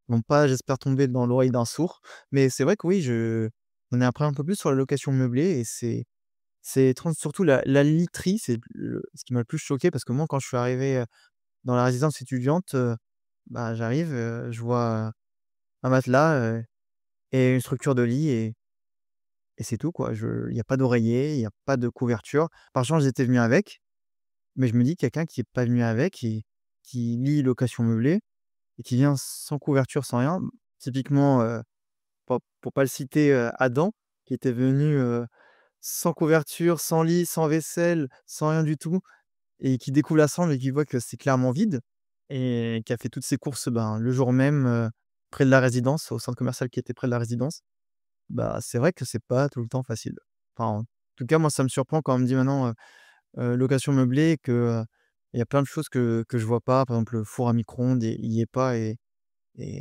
vont pas, j'espère, tomber dans l'oreille d'un sourd. Mais c'est vrai que oui, je on est appris un peu plus sur la location meublée et c'est étrange, surtout la literie, c'est le ce qui m'a le plus choqué parce que moi, quand je suis arrivé, dans la résidence étudiante, bah, j'arrive, je vois, un matelas, et une structure de lit et c'est tout, quoi. Il y a pas d'oreiller, il y a pas de couverture. Par chance, j'étais venu avec, mais je me dis quelqu'un qui est pas venu avec et qui lit location meublée et qui vient sans couverture, sans rien, typiquement, pour pas le citer, Adam, qui était venu, sans couverture, sans lit, sans vaisselle, sans rien du tout et qui découvre la chambre et qui voit que c'est clairement vide et qui a fait toutes ses courses, ben, le jour même, près de la résidence, au centre commercial qui était près de la résidence. Bah, c'est vrai que c'est pas tout le temps facile. Enfin, en tout cas, moi, ça me surprend quand on me dit maintenant, location meublée que, il y a plein de choses que je vois pas. Par exemple, le four à micro-ondes, il y est pas et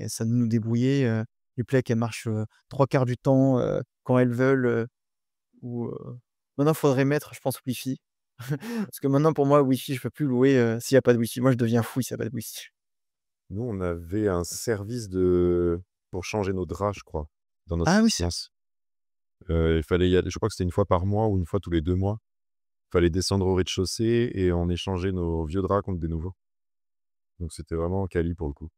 ça nous débrouiller, les plaies, elles marchent, 3/4 du temps, quand elles veulent, ou, maintenant, il faudrait mettre, je pense, Wi-Fi. Parce que maintenant, pour moi, Wi-Fi, je peux plus louer, s'il y a pas de Wi-Fi. Moi, je deviens fou s'il y a pas de Wi-Fi. Nous, on avait un service pour changer nos draps, je crois, dans notre Ah oui, c'est résidence. Il fallait y aller, je crois que c'était une fois par mois ou une fois tous les 2 mois. Il fallait descendre au rez-de-chaussée et on échangeait nos vieux draps contre des nouveaux. Donc c'était vraiment quali pour le coup.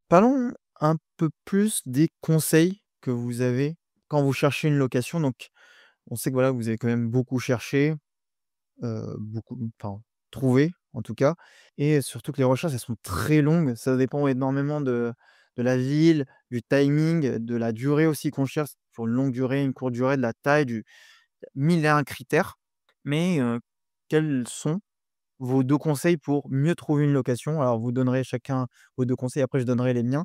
parlons un peu plus des conseils que vous avez quand vous cherchez une location. Donc, on sait que voilà, vous avez quand même beaucoup cherché, beaucoup, enfin, trouvé en tout cas, et surtout que les recherches, elles sont très longues. Ça dépend énormément de la ville, du timing, de la durée aussi qu'on cherche, sur une longue durée, une courte durée, de la taille, du 1001 critères. Mais, quels sont vos 2 conseils pour mieux trouver une location? Alors vous donnerez chacun vos 2 conseils, après je donnerai les miens.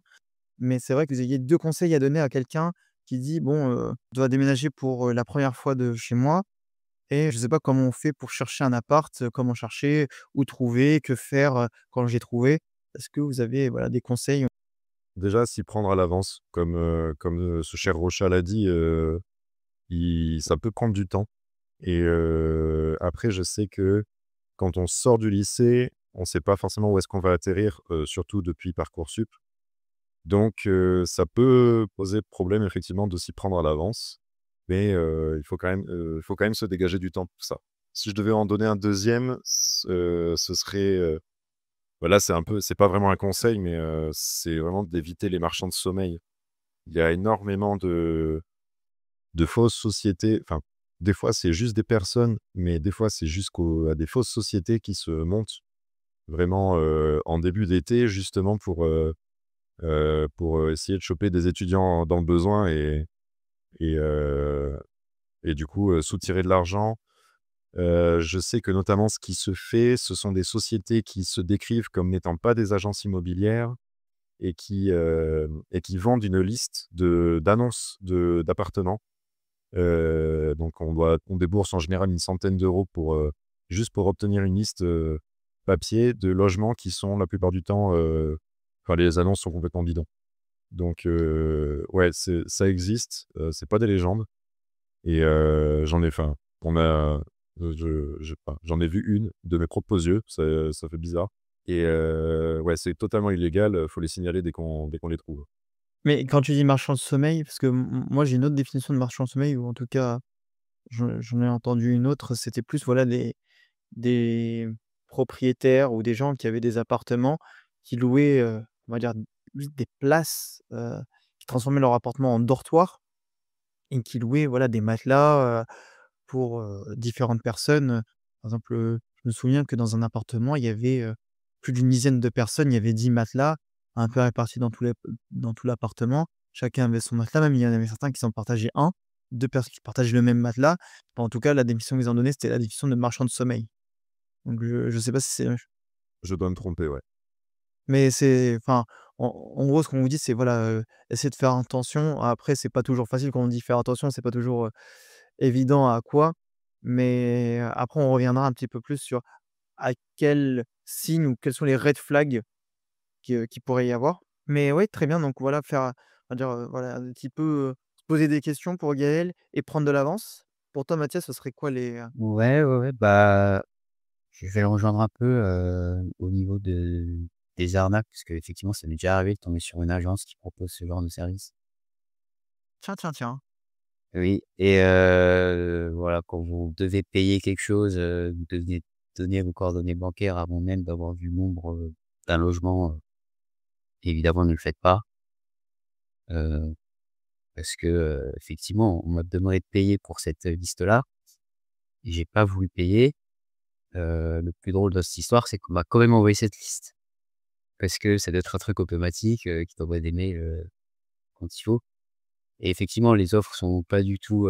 Mais c'est vrai que vous ayez 2 conseils à donner à quelqu'un qui dit: «Bon, je dois déménager pour, la première fois de chez moi et je ne sais pas comment on fait pour chercher un appart, comment chercher, où trouver, que faire, quand j'ai trouvé?» Est-ce que vous avez, voilà, des conseils? Déjà, s'y prendre à l'avance, comme ce cher Rocha l'a dit, ça peut prendre du temps et après je sais que quand on sort du lycée, on ne sait pas forcément où est-ce qu'on va atterrir, surtout depuis Parcoursup. Donc ça peut poser problème effectivement de s'y prendre à l'avance, mais il faut quand même se dégager du temps pour ça. Si je devais en donner un deuxième, ce serait, bah, c'est pas vraiment un conseil, mais c'est vraiment d'éviter les marchands de sommeil. Il y a énormément de fausses sociétés, enfin, des fois, c'est juste des personnes, mais des fois, c'est juste à des fausses sociétés qui se montent vraiment, en début d'été justement pour essayer de choper des étudiants dans le besoin et du coup, soutirer de l'argent. Je sais que notamment ce qui se fait, ce sont des sociétés qui se décrivent comme n'étant pas des agences immobilières et qui vendent une liste d'annonces d'appartements. Donc on débourse en général une centaine d'euros juste pour obtenir une liste, papier de logements qui sont la plupart du temps, enfin les annonces sont complètement bidons. Donc ouais, ça existe, c'est pas des légendes et enfin, on a, enfin, j'en ai vu une de mes propres yeux, ça fait bizarre et ouais, c'est totalement illégal, faut les signaler dès qu'on les trouve. Mais quand tu dis marchand de sommeil, parce que moi j'ai une autre définition de marchand de sommeil ou en tout cas, j'en ai entendu une autre, c'était plus voilà des propriétaires ou des gens qui avaient des appartements qui louaient, on va dire juste des places, qui transformaient leur appartement en dortoir et qui louaient voilà des matelas, pour, différentes personnes, par exemple, je me souviens que dans un appartement, il y avait, plus d'une dizaine de personnes, il y avait 10 matelas, un peu répartis dans tout l'appartement. Chacun avait son matelas, même il y en avait certains qui s'en partageaient un, 2 personnes qui partageaient le même matelas. Enfin, en tout cas, la définition qu'ils ont donnée, c'était la définition de marchand de sommeil. Donc je sais pas si c'est Je dois me tromper, ouais. mais c'est enfin, en gros, ce qu'on vous dit, c'est voilà, essayer de faire attention. Après, c'est pas toujours facile quand on dit faire attention, c'est pas toujours, évident à quoi, mais après on reviendra un petit peu plus sur à quels signes ou quels sont les red flags qui pourrait y avoir. Mais ouais, très bien, donc voilà, on va dire, voilà, un petit peu, se poser des questions pour Gaël et prendre de l'avance. Pour toi, Mathias, ce serait quoi Ouais, ouais, ouais, bah, je vais le rejoindre un peu, au niveau des arnaques, parce qu'effectivement, ça m'est déjà arrivé de tomber sur une agence qui propose ce genre de service. tiens, tiens, tiens. Oui et voilà, quand vous devez payer quelque chose, vous devez donner vos coordonnées bancaires avant même d'avoir vu l'ombre, d'un logement, évidemment ne le faites pas, heu, parce que, effectivement, on m'a demandé de payer pour cette, liste-là et j'ai pas voulu payer. Le plus drôle dans cette histoire, c'est qu'on m'a quand même envoyé cette liste parce que ça doit être un truc automatique, qui t'envoie des mails, quand il faut et effectivement, les offres sont pas du tout,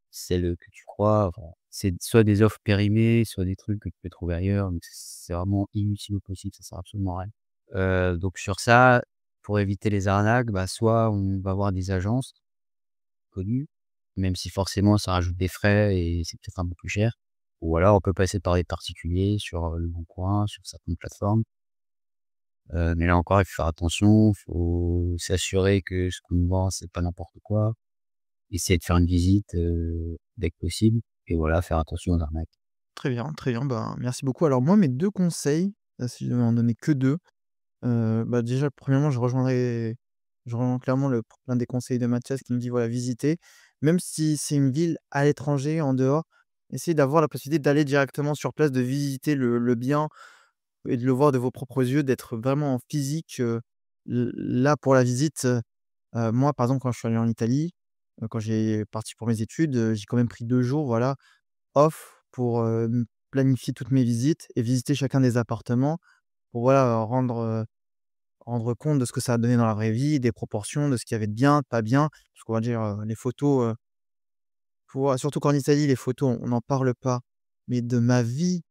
celles que tu crois. Enfin, c'est soit des offres périmées, soit des trucs que tu peux trouver ailleurs, donc c'est vraiment inutile au possible, ça sert absolument à rien. Donc sur ça, pour éviter les arnaques, bah, soit on va voir des agences connues, même si forcément ça rajoute des frais et c'est peut-être un peu plus cher. Ou alors on peut passer par des particuliers sur, Le Bon Coin, sur certaines plateformes. Mais là encore, il faut faire attention, il faut s'assurer que ce qu'on nous vend, c'est pas n'importe quoi. Essayer de faire une visite, dès que possible et voilà, faire attention aux arnaques. Très bien, bah, merci beaucoup. Alors moi, mes 2 conseils, si je devais en donner que 2. Bah, déjà, premièrement, je rejoins clairement l'un des conseils de Mathias qui me dit, voilà, visiter. Même si c'est une ville à l'étranger, en dehors, essayez d'avoir la possibilité d'aller directement sur place, de visiter le bien et de le voir de vos propres yeux, d'être vraiment en physique, là pour la visite. Moi, par exemple, quand je suis allé en Italie, quand j'ai parti pour mes études, j'ai quand même pris 2 jours, voilà, off pour, planifier toutes mes visites et visiter chacun des appartements pour, voilà, rendre compte de ce que ça a donné dans la vraie vie, des proportions, de ce qu'il y avait de bien, de pas bien. Parce qu'on va dire, les photos, surtout qu'en Italie, les photos, on n'en parle pas. Mais de ma vie,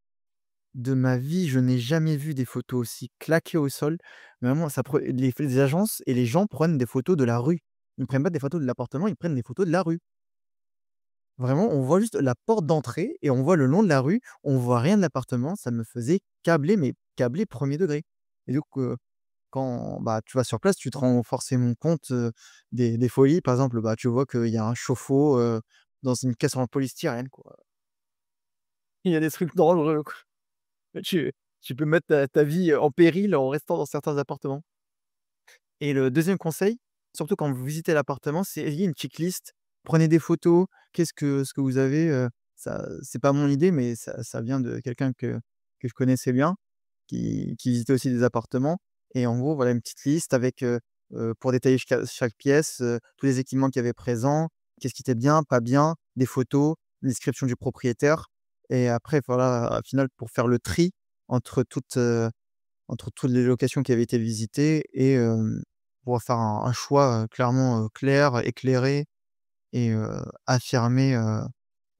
je n'ai jamais vu des photos aussi claquées au sol. Mais vraiment, ça pre les agences et les gens prennent des photos de la rue. Ils ne prennent pas des photos de l'appartement, ils prennent des photos de la rue. Vraiment, on voit juste la porte d'entrée et on voit le long de la rue, on voit rien de l'appartement. Ça me faisait câbler, mais câbler premier degré. Et donc, quand, bah, tu vas sur place, tu te rends forcément compte, des folies. Par exemple, bah, tu vois qu'il y a un chauffe-eau, dans une caisse en polystyrène, quoi. Il y a des trucs dangereux, quoi. Tu peux mettre ta vie en péril en restant dans certains appartements. Et le deuxième conseil, surtout quand vous visitez l'appartement, c'est ayez une checklist. Prenez des photos. Ce que vous avez, ça c'est pas mon idée, mais ça vient de quelqu'un que je connaissais bien, qui visitait aussi des appartements et en gros, voilà une petite liste avec, pour détailler chaque pièce, tous les équipements qu'il y avait présents, qu'est-ce qui était bien, pas bien, des photos, une description du propriétaire et après voilà, au final pour faire le tri entre toutes les locations qui avaient été visitées et pouvoir faire un choix, clairement, clair, éclairé et affirmé,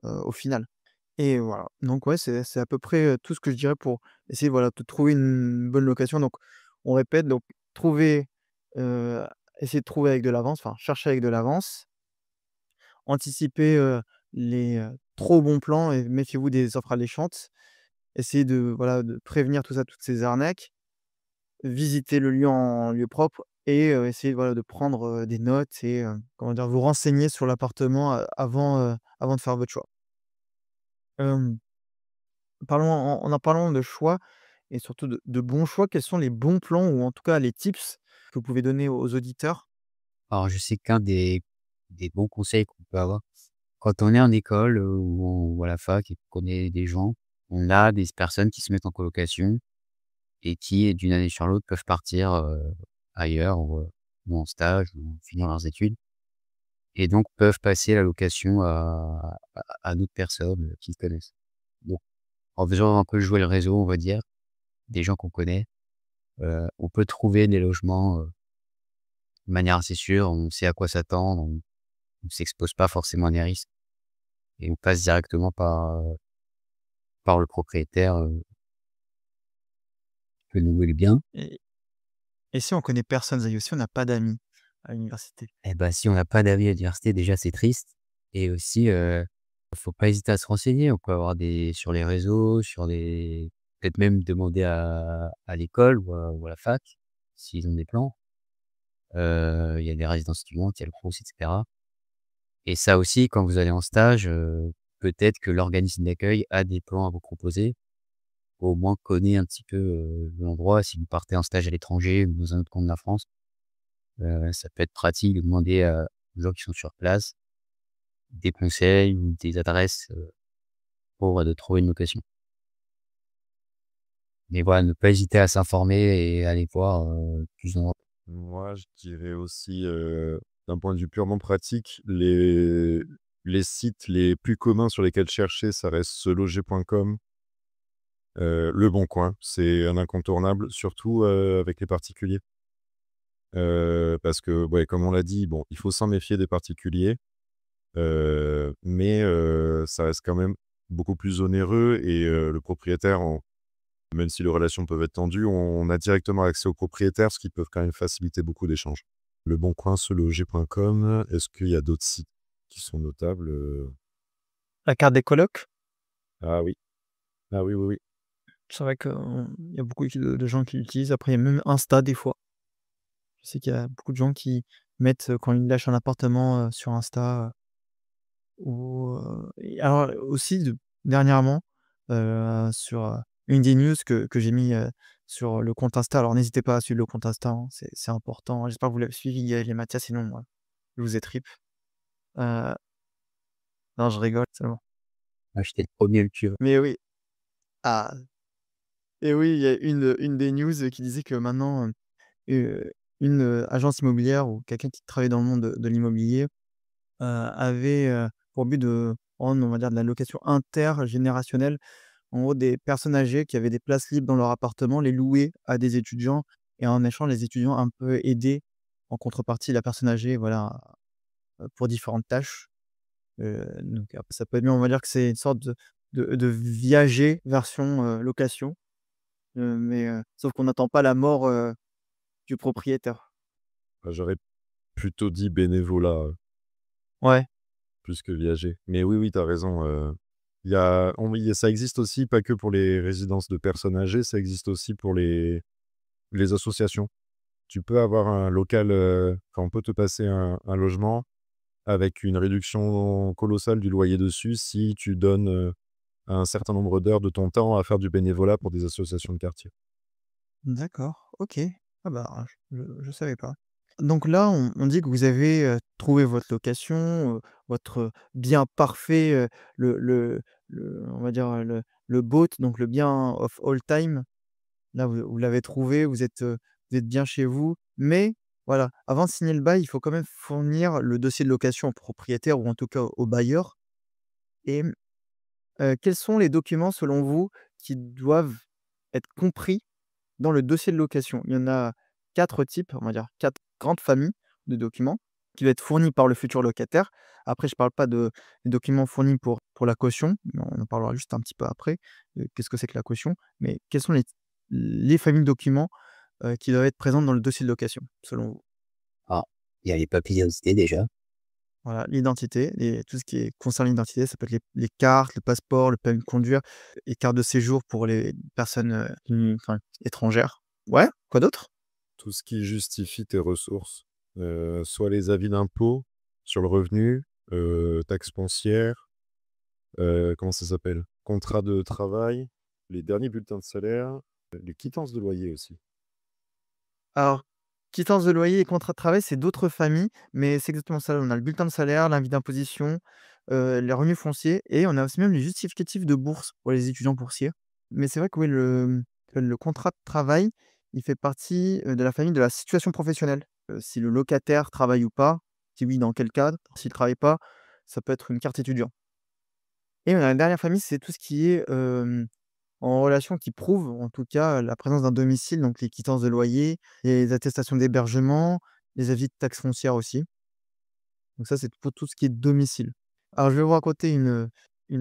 au final. Et voilà, donc ouais, c'est à peu près, tout ce que je dirais pour essayer, voilà, de trouver une bonne location. Donc on répète, donc trouver, heu, essayer de trouver avec de l'avance, enfin chercher avec de l'avance, anticiper, les, trop bons plans et méfiez-vous des offres alléchantes. Essayez de, voilà, de prévenir tout ça, toutes ces arnaques. Visiter le lieu en lieu propre et essayer, voilà, de prendre, des notes et comment dire? Vous renseigner sur l'appartement, avant de faire votre choix. Hem, Parlons en parlant de choix et surtout de bons choix, quels sont les bons plans ou en tout cas les tips que vous pouvez donner aux auditeurs? Alors je sais qu'un des bons conseils qu'on peut avoir, quand on est en école, ou à la fac et qu'on connaît des gens, on a des personnes qui se mettent en colocation et qui, d'une année sur l'autre, peuvent partir, ailleurs ou en stage ou finir leurs études et donc peuvent passer la location à d'autres personnes, qu'ils connaissent. Donc en faisant un peu jouer le réseau, on va dire, des gens qu'on connaît, on peut trouver des logements, de manière assez sûre. On sait à quoi s'attendre, on s'expose pas forcément à des risques et on passe directement par le propriétaire, qui peut nous louer le bien. Et si on connaît personne, Zayo, si on n'a pas d'amis à l'université? Et bah, si on n'a pas d'avis à l'université, déjà, c'est triste et aussi, faut pas hésiter à se renseigner. On peut avoir des sur les réseaux, sur des peut-être même demander à l'école ou à la fac, s'ils ont des plans. Il y a des résidences étudiantes, il y a le Crous et cetera et ça aussi, quand vous allez en stage, peut-être que l'organisme d'accueil a des plans à vous proposer. Au moins connaît un petit peu, l'endroit. Si vous partez en stage à l'étranger ou dans un autre coin de la France, ça peut être pratique de demander aux gens qui sont sur place des conseils ou des adresses, pour, de trouver une location. Mais voilà, ne pas hésiter à s'informer et aller voir, plus en Moi, je dirais aussi, d'un point de vue purement pratique, les sites les plus communs sur lesquels chercher, ça reste seloger.com, Leboncoin, c'est un incontournable, surtout, avec les particuliers. Parce que, ouais, comme on l'a dit, bon, il faut s'en méfier des particuliers, mais ça reste quand même beaucoup plus onéreux et le propriétaire, même si les relations peuvent être tendues, on a directement accès aux propriétaires, ce qui peut quand même faciliter beaucoup d'échanges. Leboncoin, seloger.com, est-ce qu'il y a d'autres sites qui sont notables, La carte des colocs? Ah oui. Ah oui, oui, oui. C'est vrai qu'il y a beaucoup de gens qui l'utilisent. Après, il y a même Insta des fois. Je sais qu'il y a beaucoup de gens qui mettent, quand ils lâchent un appartement, sur Insta, ou, et alors aussi dernièrement, sur, une des news que j'ai mis, sur le compte Insta. Alors n'hésitez pas à suivre le compte Insta, hein, c'est important. J'espère que vous l'avez suivi, les Mathias, sinon, je vous étripe. Heu, non, je rigole seulement. acheter le premier le tueur. Mais oui, ah, et oui, il y a une des news qui disait que maintenant, une, agence immobilière ou quelqu'un qui travaille dans le monde de l'immobilier, avait, pour but de rendre, on va dire, de la location intergénérationnelle. En gros, des personnes âgées qui avaient des places libres dans leur appartement, les louer à des étudiants et en échange, les étudiants un peu aider en contrepartie la personne âgée, voilà, pour différentes tâches. Donc après ça peut être bien, on va dire que c'est une sorte de viager version, location, mais sauf qu'on n'attend pas la mort, du propriétaire. Bah, j'aurais plutôt dit bénévolat, Ouais, plus que viager. Mais oui, oui, tu as raison, oui, ça existe aussi, pas que pour les résidences de personnes âgées, ça existe aussi pour les associations. Tu peux avoir un local, enfin, on peut te passer un logement avec une réduction colossale du loyer dessus si tu donnes, un certain nombre d'heures de ton temps à faire du bénévolat pour des associations de quartier. d'accord, OK. Ah bah, je savais pas. Donc là, on dit que vous avez, trouvé votre location, votre bien parfait, on va dire, le GOAT, donc le bien of all time. Là, vous l'avez trouvé, vous êtes bien chez vous, mais voilà, avant de signer le bail, il faut quand même fournir le dossier de location au propriétaire ou en tout cas au bailleur. Et quels sont les documents selon vous qui doivent être compris dans le dossier de location? Il y en a 4 types, on va dire 4 grandes familles de documents qui doivent être fournis par le futur locataire. Après, je ne parle pas des documents fournis pour pour la caution, on en parlera juste un petit peu après, qu'est-ce que c'est que la caution? Mais quelles sont les familles de documents, qui doivent être présentes dans le dossier de location, selon vous? Ah, il y a les papiers d'identité déjà. Voilà, l'identité, tout ce qui concerne l'identité, ça peut être les cartes, le passeport, le permis de conduire, les cartes de séjour pour les personnes, enfin, étrangères. Ouais, quoi d'autre? Tout ce qui justifie tes ressources, soit les avis d'impôt sur le revenu, taxes foncières, comment ça s'appelle? Contrat de travail, les derniers bulletins de salaire, les quittances de loyer aussi. Alors, quittance de loyer et contrat de travail, c'est d'autres familles, mais c'est exactement ça. On a le bulletin de salaire, l'avis d'imposition, les revenus fonciers et on a aussi même les justificatifs de bourse pour les étudiants boursiers. Mais c'est vrai que oui, le contrat de travail, il fait partie, de la famille de la situation professionnelle. Si le locataire travaille ou pas, si oui, dans quel cadre? S'il ne travaille pas, ça peut être une carte étudiant et on a la dernière famille, c'est tout ce qui est, en relation qui prouve, en tout cas, la présence d'un domicile, donc les quittances de loyer, les attestations d'hébergement, les avis de taxes foncières aussi. Donc ça, c'est pour tout ce qui est domicile. Alors je vais vous raconter une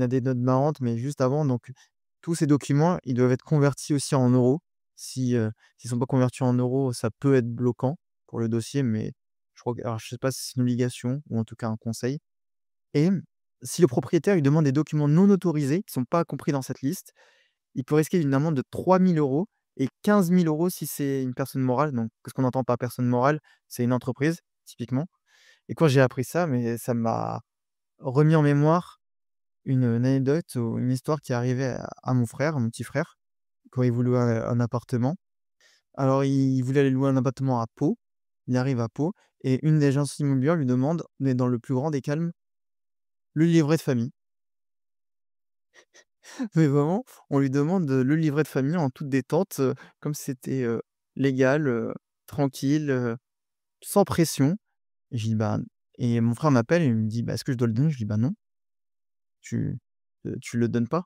anecdote marrante, mais juste avant, donc tous ces documents, ils doivent être convertis aussi en euros. Si, s'ils sont pas convertis en euros, ça peut être bloquant pour le dossier, mais je crois que alors je sais pas si c'est une obligation ou en tout cas un conseil et si le propriétaire, il demande des documents non autorisés, qui sont pas compris dans cette liste, il peut risquer une amende de 3 000 € et 15 000 € si c'est une personne morale. Donc, qu'est-ce qu'on entend par personne morale? C'est une entreprise, typiquement. Et quand j'ai appris ça, mais ça m'a remis en mémoire une anecdote ou une histoire qui est arrivée à mon frère, à mon petit frère, quand il voulait louer un appartement. Alors, il voulait aller louer un appartement à Pau. Il arrive à Pau et une des agences immobilières lui demande, mais dans le plus grand des calmes, le livret de famille. Mais vraiment, on lui demande, le livret de famille en toute détente, comme si c'était, légal, tranquille, sans pression. Et je dis: «Bah» et mon frère m'appelle et il me dit: «Bah, est-ce que je dois le donner?» Je dis: «Bah, non, tu, tu le donnes pas.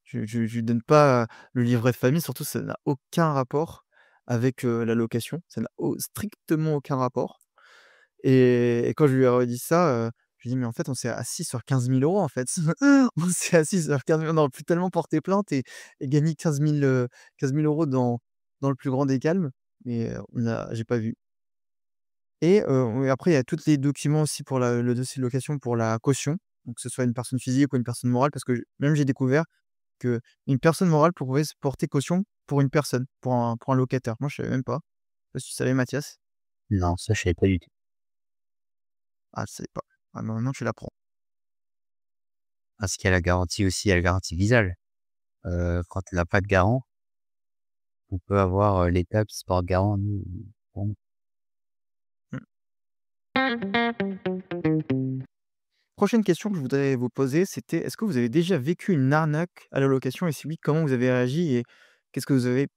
Tu lui donnes pas, le livret de famille». Surtout ça n'a aucun rapport avec, la location. Ça n'a strictement aucun rapport. Et quand je lui ai redit ça, je lui ai dit: «Mais en fait, on s'est assis sur 15 000 € en fait. On s'est assis sur 15 000 on aurait pu tellement porter plainte et gagner 15 000 € dans le plus grand des calmes». Mais, j'ai pas vu et après il y a tous les documents aussi pour le dossier de location pour la caution, donc que ce soit une personne physique ou une personne morale parce que même j'ai découvert qu'une personne morale pouvait se porter caution pour une personne, pour un locataire. Moi, je savais même pas. Je sais pas si tu savais Mathias? Non, ça, je savais pas du tout. Ah, je savais pas. Ah, bah, maintenant tu l'apprends. Parce qu'il y a la garantie aussi, il y a la garantie Visale. Quand tu n'as pas de garant, on peut avoir, l'État qui se porte garant, nous, bon. Prochaine question que je voudrais vous poser, c'était est-ce que vous avez déjà vécu une arnaque à la location et si oui, comment vous avez réagi et qu'est-ce que vous avez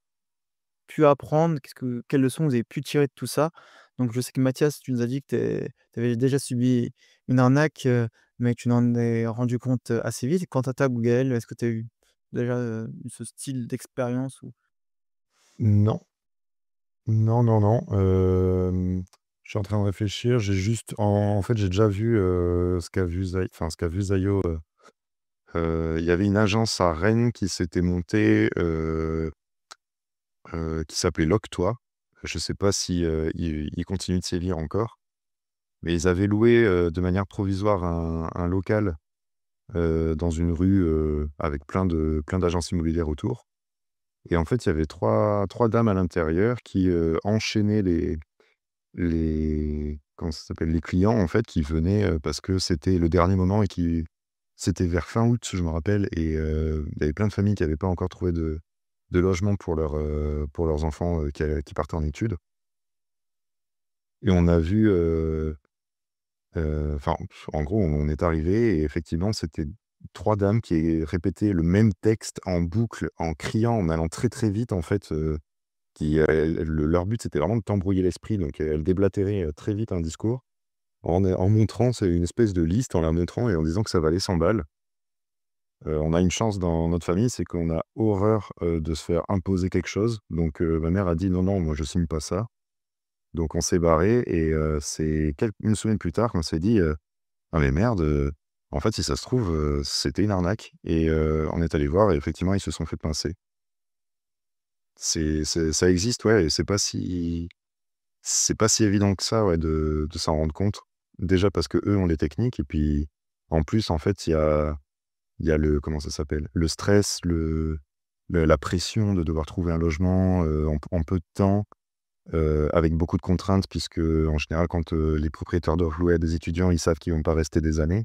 pu apprendre? Quelles leçons vous avez pu tirer de tout ça? Donc je sais que Mathias, tu nous as dit que tu avais déjà subi une arnaque, mais que tu n'en es rendu compte, assez vite. Quant à toi, Gougaël, est-ce que tu as eu déjà, ce style d'expérience ou Non, non, non, non, je suis en train de réfléchir, en fait, j'ai déjà vu, ce qu'a vu Zayo, il y avait une agence à Rennes qui s'était montée, qui s'appelait Loctoi. Je sais pas si, il continue de sévir encore, mais ils avaient loué, de manière provisoire un local, dans une rue, avec plein d'agences immobilières autour et en fait, il y avait trois dames à l'intérieur qui, enchaînaient les comment ça s'appelle? Les clients, en fait, qui venaient, parce que c'était le dernier moment et qui c'était vers fin août, je me rappelle et il y avait plein de familles qui n'avaient pas encore trouvé de logement pour leurs enfants, qui partaient en études et on a vu, enfin, en gros, on est arrivé et effectivement, c'était 3 dames qui répétaient le même texte en boucle, en criant, en allant très, très vite, en fait, leur but, c'était vraiment de t'embrouiller l'esprit, donc elles déblatéraient, très vite un discours en montrant, c'est une espèce de liste, en la montrant et en disant que ça valait 100 balles. On a une chance dans notre famille, c'est qu'on a horreur, de se faire imposer quelque chose, donc ma mère a dit: «Non, non, moi je signe pas ça». Donc on s'est barré et c'est une semaine plus tard qu'on s'est dit, «Ah mais merde, en fait, si ça se trouve, c'était une arnaque» et on est allé voir et effectivement, ils se sont fait pincer. Ça existe, ouais et c'est pas si évident que ça, ouais, de s'en rendre compte. Déjà parce qu'eux ont les techniques et puis, en plus, en fait, il y a le comment ça s'appelle? Le stress, la pression de devoir trouver un logement, en peu de temps, avec beaucoup de contraintes puisque, en général, quand, les propriétaires doivent louer à des étudiants, ils savent qu'ils vont pas rester des années.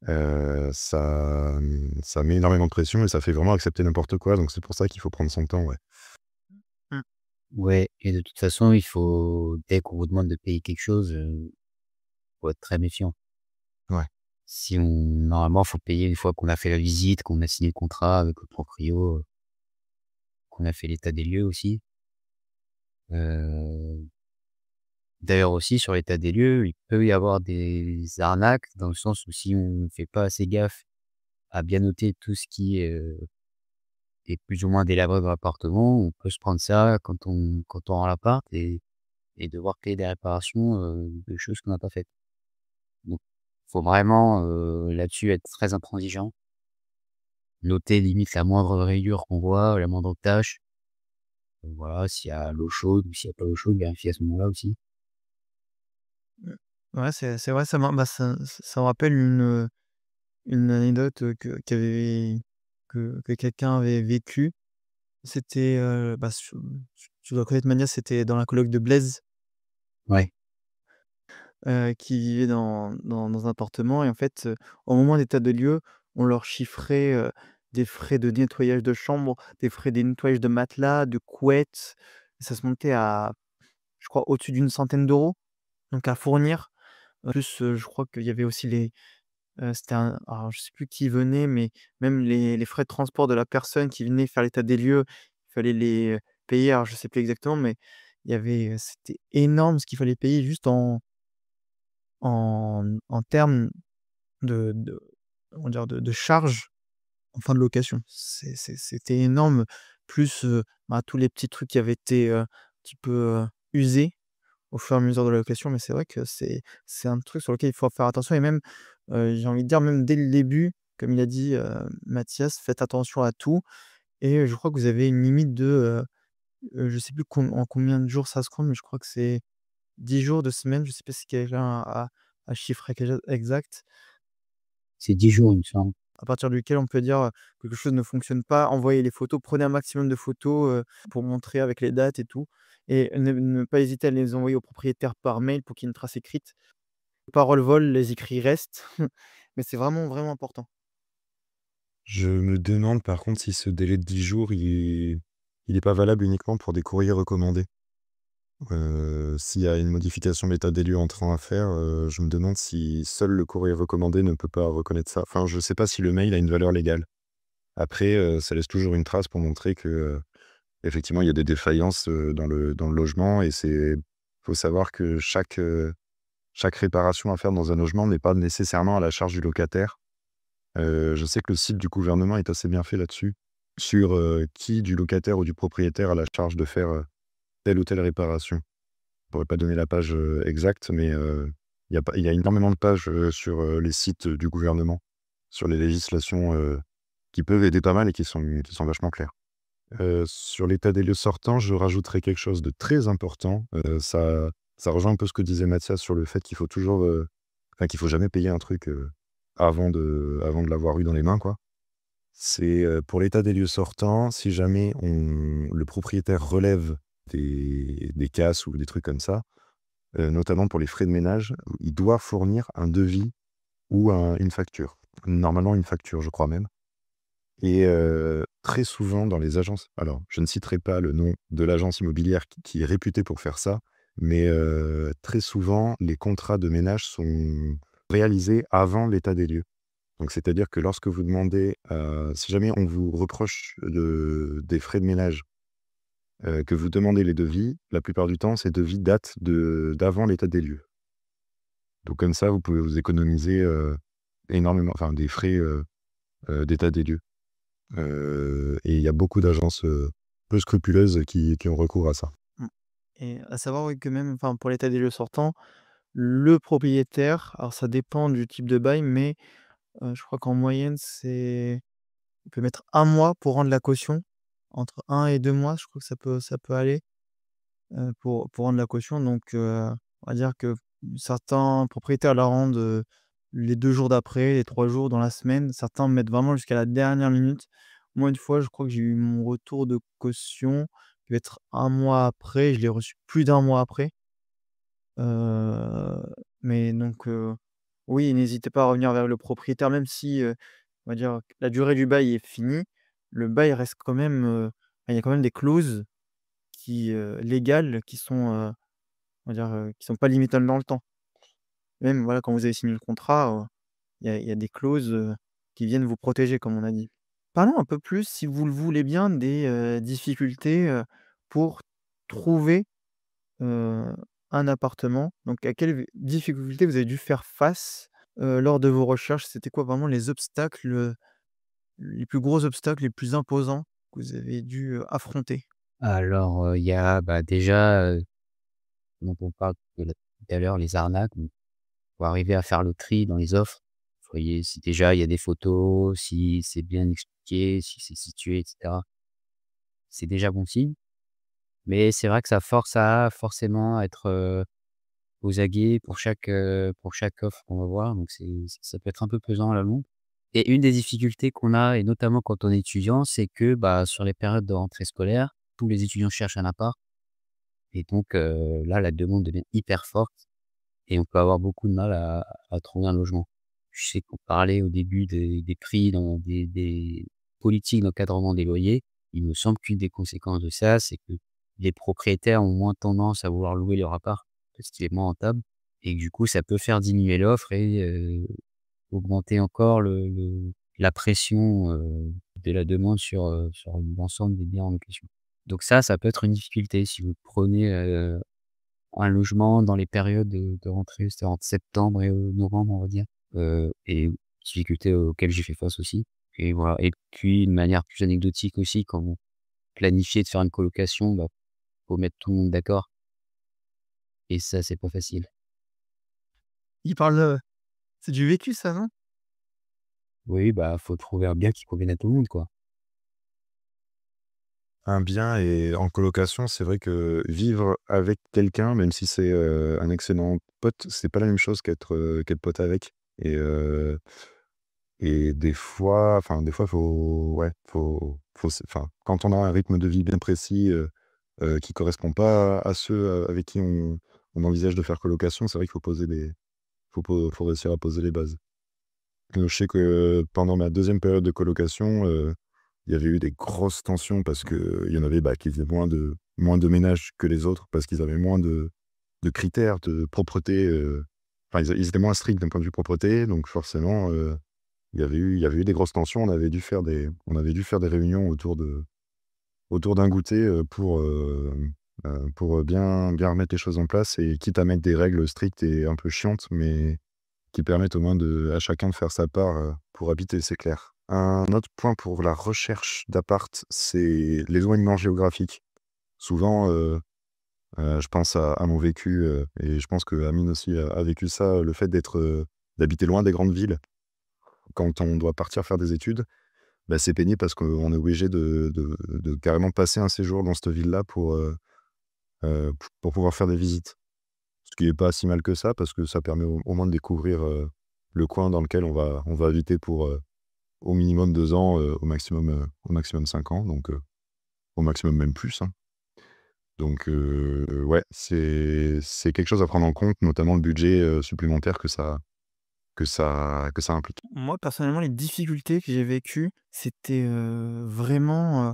Ça met énormément de pression et ça fait vraiment accepter n'importe quoi, donc c'est pour ça qu'il faut prendre son temps, ouais. Mmh. Ouais et de toute façon, il faut dès qu'on vous demande de payer quelque chose, faut être très méfiant. Ouais. Si on Normalement, faut payer une fois qu'on a fait la visite, qu'on a signé le contrat avec le proprio, qu'on a fait l'état des lieux aussi. Heu, D'ailleurs aussi sur l'état des lieux, il peut y avoir des arnaques dans le sens où si on ne fait pas assez gaffe à bien noter tout ce qui est plus ou moins délabré dans l'appartement, on peut se prendre ça quand on rend l'appart et devoir payer des réparations, de choses qu'on n'a pas faites. Donc faut vraiment, là-dessus être très intransigeant. Noter limite la moindre rayure qu'on voit, la moindre tache, voilà, s'il y a l'eau chaude ou s'il y a pas l'eau chaude, vérifier à ce moment-là aussi. Mmh. Ouais, c'est vrai, ça me rappelle une anecdote, que quelqu'un avait vécue. C'était, tu dois connaître Mania, c'était dans la coloc de Blaise, Ouais, qui vivait dans un appartement et en fait, au moment d'état des lieux, on leur chiffrait, des frais de nettoyage de chambre, des frais de nettoyage de matelas, de couettes. Ça se montait à, je crois, au-dessus d'une centaine d'euros, donc à fournir. En plus, je crois qu'il y avait aussi c'était un, alors je sais plus qui venait, mais même les frais de transport de la personne qui venait faire l'état des lieux, il fallait les, payer. Alors je sais plus exactement, mais il y avait, c'était énorme ce qu'il fallait payer juste en termes de comment dire? De charges en fin de location. C'était énorme, plus, tous les petits trucs qui avaient été, un petit peu, usés au fur et à mesure de la location, mais c'est vrai que c'est un truc sur lequel il faut faire attention et même, j'ai envie de dire même dès le début, comme il a dit, Mathias, faites attention à tout et je crois que vous avez une limite de, je sais plus en combien de jours ça se compte, mais je crois que c'est 10 jours, 2 semaines, je sais pas si quelqu'un a chiffré exact, c'est 10 jours, il me semble. à partir duquel on peut dire, que quelque chose ne fonctionne pas, envoyez les photos, prenez un maximum de photos, pour montrer avec les dates et tout et ne pas hésiter à les envoyer au propriétaire par mail pour qu'il y ait une trace écrite. Paroles volent, les écrits restent, mais c'est vraiment, vraiment important. Je me demande par contre si ce délai de 10 jours, il est pas valable uniquement pour des courriers recommandés. S'il y a une modification d'état des lieux entrant à faire, je me demande si seul le courrier recommandé ne peut pas reconnaître ça. Enfin, je sais pas si le mail a une valeur légale. Après, ça laisse toujours une trace pour montrer que, effectivement, il y a des défaillances, dans le logement et faut savoir que chaque réparation à faire dans un logement n'est pas nécessairement à la charge du locataire. Je sais que le site du gouvernement est assez bien fait là-dessus, sur, qui du locataire ou du propriétaire a la charge de faire, telle ou telle réparation. Je pourrais pas donner la page, exacte, mais, il y a énormément de pages, sur, les sites, du gouvernement, sur les législations, qui peuvent aider pas mal et qui sont vachement claires. Sur l'état des lieux sortant, je rajouterais quelque chose de très important, ça rejoint un peu ce que disait Mathias sur le fait qu'il faut toujours, enfin qu'il faut jamais payer un truc, avant de l'avoir eu dans les mains, quoi. C'est, pour l'état des lieux sortant, si jamais le propriétaire relève des casses ou des trucs comme ça, notamment pour les frais de ménage, il doit fournir un devis ou une facture. Normalement une facture, je crois même et très souvent dans les agences alors je ne citerai pas le nom de l'agence immobilière qui est réputée pour faire ça, mais très souvent les contrats de ménage sont réalisés avant l'état des lieux. Donc c'est-à-dire que lorsque vous demandez, si jamais on vous reproche des frais de ménage, que vous demandez les devis, la plupart du temps, ces devis datent d'avant l'état des lieux. Donc comme ça, vous pouvez vous économiser, énormément enfin des frais, d'état des lieux. Et il y a beaucoup d'agences, peu scrupuleuses qui ont recours à ça. Mmh et à savoir, oui, que même, enfin, pour l'état des lieux sortants, le propriétaire, alors ça dépend du type de bail, mais je crois qu'en moyenne, il peut mettre 1 mois pour rendre la caution. Entre 1 et 2 mois, je crois que ça peut aller, pour rendre la caution. Donc on va dire que certains propriétaires la rendent, les 2 jours d'après, les 3 jours dans la semaine. Certains mettent vraiment jusqu'à la dernière minute. Moi, une fois, je crois que j'ai eu mon retour de caution, qui devait être 1 mois après. Je l'ai reçu plus d'1 mois après. Heu, mais donc oui, n'hésitez pas à revenir vers le propriétaire, même si, on va dire que la durée du bail est finie, le bail reste quand même, il y a quand même des clauses légales qui sont, on va dire, qui sont pas limitables dans le temps. Même voilà, quand vous avez signé le contrat, il y a des clauses, qui viennent vous protéger, comme on a dit. Parlons un peu plus, si vous le voulez bien, des, difficultés, pour trouver Heu, un appartement. Donc à quelles difficultés vous avez dû faire face, lors de vos recherches? C'était quoi vraiment les obstacles, les plus gros obstacles, les plus imposants que vous avez dû, affronter? Alors, il y a, bah, déjà, dont on parle tout à l'heure, les arnaques. Donc faut arriver à faire le tri dans les offres. Voyez si déjà il y a des photos, si c'est bien expliqué, si c'est situé et cetera. C'est déjà bon signe. Mais c'est vrai que ça force à forcément être, aux aguets pour chaque offre qu'on va voir. Donc ça peut être un peu pesant à la longue. Et une des difficultés qu'on a, et notamment quand on est étudiant, c'est que, bah, sur les périodes de rentrée scolaire, tous les étudiants cherchent un appart et donc là, la demande devient hyper forte et on peut avoir beaucoup de mal à trouver un logement. Je sais qu'on parlait au début des prix dans des politiques d'encadrement des loyers. Il me semble qu'une des conséquences de ça, c'est que les propriétaires ont moins tendance à vouloir louer leur appart parce qu'il est moins rentable et que du coup, ça peut faire diminuer l'offre et augmenter encore la pression, de la demande sur l'ensemble des biens en location. Donc ça peut être une difficulté si vous prenez, un logement dans les périodes de rentrée, c'est-à-dire entre septembre et novembre, on va dire, et difficultés auxquelles j'ai fait face aussi et voilà. Et puis de manière plus anecdotique aussi, quand vous planifiez de faire une colocation, bah, faut mettre tout le monde d'accord et ça, c'est pas facile. Il parle, c'est du vécu ça, non? Oui, bah, faut trouver un bien qui convienne à tout le monde, quoi. Un bien et en colocation, c'est vrai que vivre avec quelqu'un, même si c'est, un excellent pote, c'est pas la même chose qu'être pote avec et des fois, faut ouais, faut s enfin, quand on a un rythme de vie bien précis, qui correspond pas à ceux, avec qui on envisage de faire colocation, c'est vrai qu'il faut réussir à poser les bases. Je sais que pendant ma deuxième période de colocation, il y avait eu des grosses tensions parce qu'il y en avait, bah, qui faisaient moins de ménage que les autres parce qu'ils avaient moins de critères de propreté, enfin ils étaient moins stricts d'un point de vue propreté donc forcément, il y avait eu des grosses tensions. On avait dû faire des réunions autour d'un goûter, pour bien remettre les choses en place et quitte à mettre des règles strictes et un peu chiantes, mais qui permettent au moins à chacun de faire sa part, pour habiter, c'est clair. Un autre point pour la recherche d'appart, c'est l'éloignement géographique. Souvent, je pense à mon vécu, et je pense que Amine aussi a vécu ça, le fait d'habiter loin des grandes villes quand on doit partir faire des études, bah, c'est pénible parce qu'on est obligé de carrément passer un séjour dans cette ville-là pour pouvoir faire des visites. Ce qui est pas si mal que ça, parce que ça permet au moins de découvrir, le coin dans lequel on va habiter pour, au minimum 2 ans, au maximum 5 ans, donc au maximum même plus, hein. Donc ouais, c'est quelque chose à prendre en compte, notamment le budget, supplémentaire que ça implique. Moi, personnellement, les difficultés que j'ai vécues, c'était, vraiment,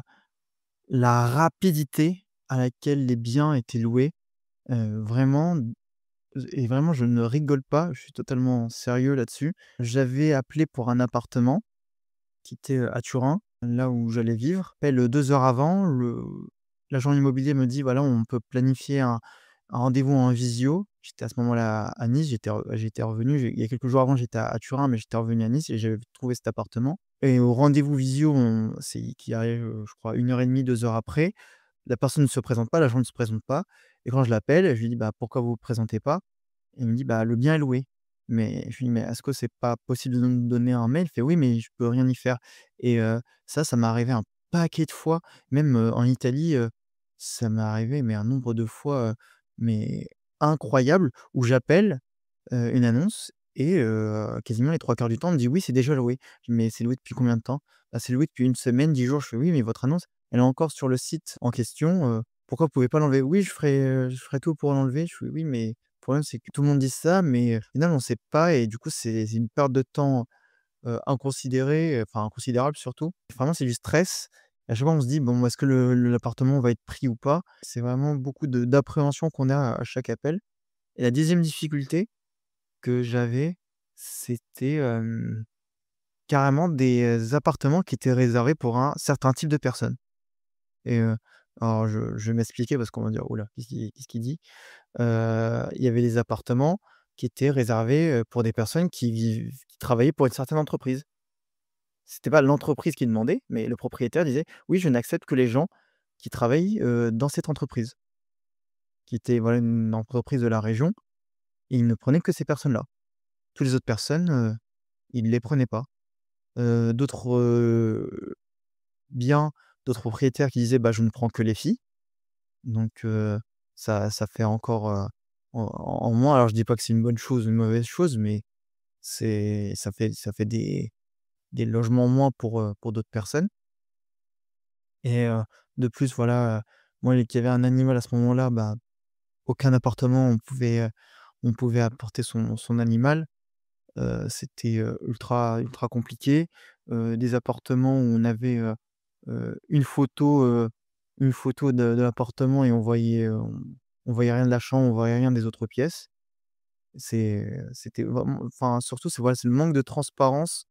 la rapidité à laquelle les biens étaient loués. Vraiment et vraiment, je ne rigole pas, je suis totalement sérieux là-dessus. J'avais appelé pour un appartement qui était, à Turin, là où j'allais vivre. Appelle, 2 heures avant, l'agent immobilier me dit: «Voilà, on peut planifier un rendez-vous en visio». J'étais à ce moment-là à Nice, j'étais revenu, il y a quelques jours avant, j'étais à Turin, mais j'étais revenu à Nice et j'avais trouvé cet appartement et au rendez-vous visio, c'est qui arrive, je crois 1 heure et demie, 2 heures après. La personne ne se présente pas, l'agent ne se présente pas et quand je l'appelle, je lui dis: «Bah, pourquoi vous vous présentez pas?» Il me dit: «Bah, le bien est loué». Mais je lui dis: «Mais est-ce que c'est pas possible de nous donner un mail?» Il fait: «Oui, mais je peux rien y faire» et ça m'est arrivé un paquet de fois, même, en Italie, ça m'est arrivé, mais un nombre de fois, mais incroyable, où j'appelle, une annonce et quasiment les 3 quarts du temps, on me dit: «Oui, c'est déjà loué». Je dis: «Mais c'est loué depuis combien de temps?» «Bah, c'est loué depuis une semaine, 10 jours». Je fais: «Oui, mais votre annonce, elle est encore sur le site en question, pourquoi vous pouvez pas l'enlever?» «Oui, je ferai tout pour l'enlever». Je fais: «Oui, mais le problème, c'est que tout le monde dit ça, mais au final, on sait pas et du coup, c'est une perte de temps, inconsidérée, enfin inconsidérable surtout. Vraiment, c'est du stress. À chaque fois, on se dit: «Bon, est-ce que l'appartement va être pris ou pas?» C'est vraiment beaucoup de d'appréhension qu'on a à chaque appel et la 2e difficulté que j'avais, c'était, carrément des, appartements qui étaient réservés pour un certain type de personnes et alors je vais m'expliquer parce qu'on va dire: «Ouh là, qu'est-ce qu'il dit?» Il y avait des appartements qui étaient réservés, pour des personnes qui travaillaient pour une certaine entreprise. C'était pas l'entreprise qui demandait, mais le propriétaire disait: «Oui, je n'accepte que les gens qui travaillent, dans cette entreprise», qui était, voilà, une entreprise de la région et il ne prenait que ces personnes-là. Toutes les autres personnes, il ne les prenait pas. D'autres, biens, d'autres propriétaires qui disaient: «Bah, je ne prends que les filles». Donc ça fait encore, en moins. Alors je dis pas que c'est une bonne chose ou une mauvaise chose, mais ça fait des logements en moins pour d'autres personnes et de plus, voilà, moi qu'il y avait un animal à ce moment-là, bah, aucun appartement on pouvait apporter son animal. C'était, ultra compliqué. Des appartements où on avait, une photo de l'appartement et on voyait rien de la chambre, on voyait rien des autres pièces. C'était vraiment enfin, surtout, c'est voilà, c'est le manque de transparence,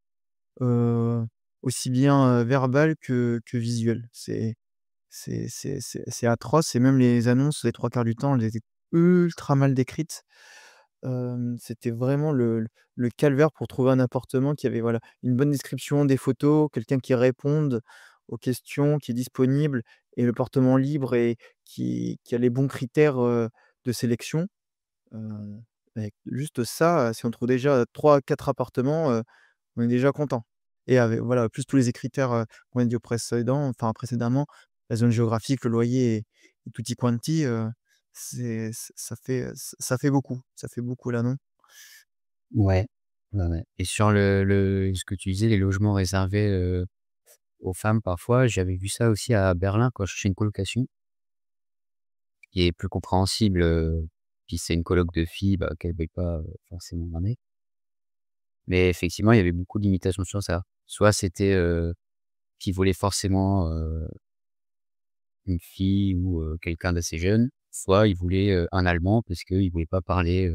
heu, aussi bien, verbale que visuelle. C'est atroce et même les annonces, les 3 quarts du temps, elles étaient ultra mal décrites. C'était vraiment le calvaire pour trouver un appartement qui avait, voilà, une bonne description, des photos, quelqu'un qui réponde aux questions, qui est disponible et l'appartement libre et qui a les bons critères, de sélection. Heu, avec juste ça, si on trouve déjà 3 4 appartements, on est déjà content et avec voilà, plus tous les critères, qu'on a dit au précédent enfin précédemment, la zone géographique, le loyer et tutti quanti, ça fait beaucoup là, non? Ouais, ouais, ouais et sur le ce que tu disais, les logements réservés, aux femmes parfois, j'avais vu ça aussi à Berlin quand je cherchais une colocation, qui est plus compréhensible, puis c'est une coloc de filles, bah, qu'elles veuillent pas, forcément ramener. Mais effectivement, il y avait beaucoup de limitations sur ça. Soit c'était, qu'ils voulaient forcément, une fille ou, quelqu'un d'assez jeune, soit ils voulaient, un Allemand parce qu'ils voulaient pas parler,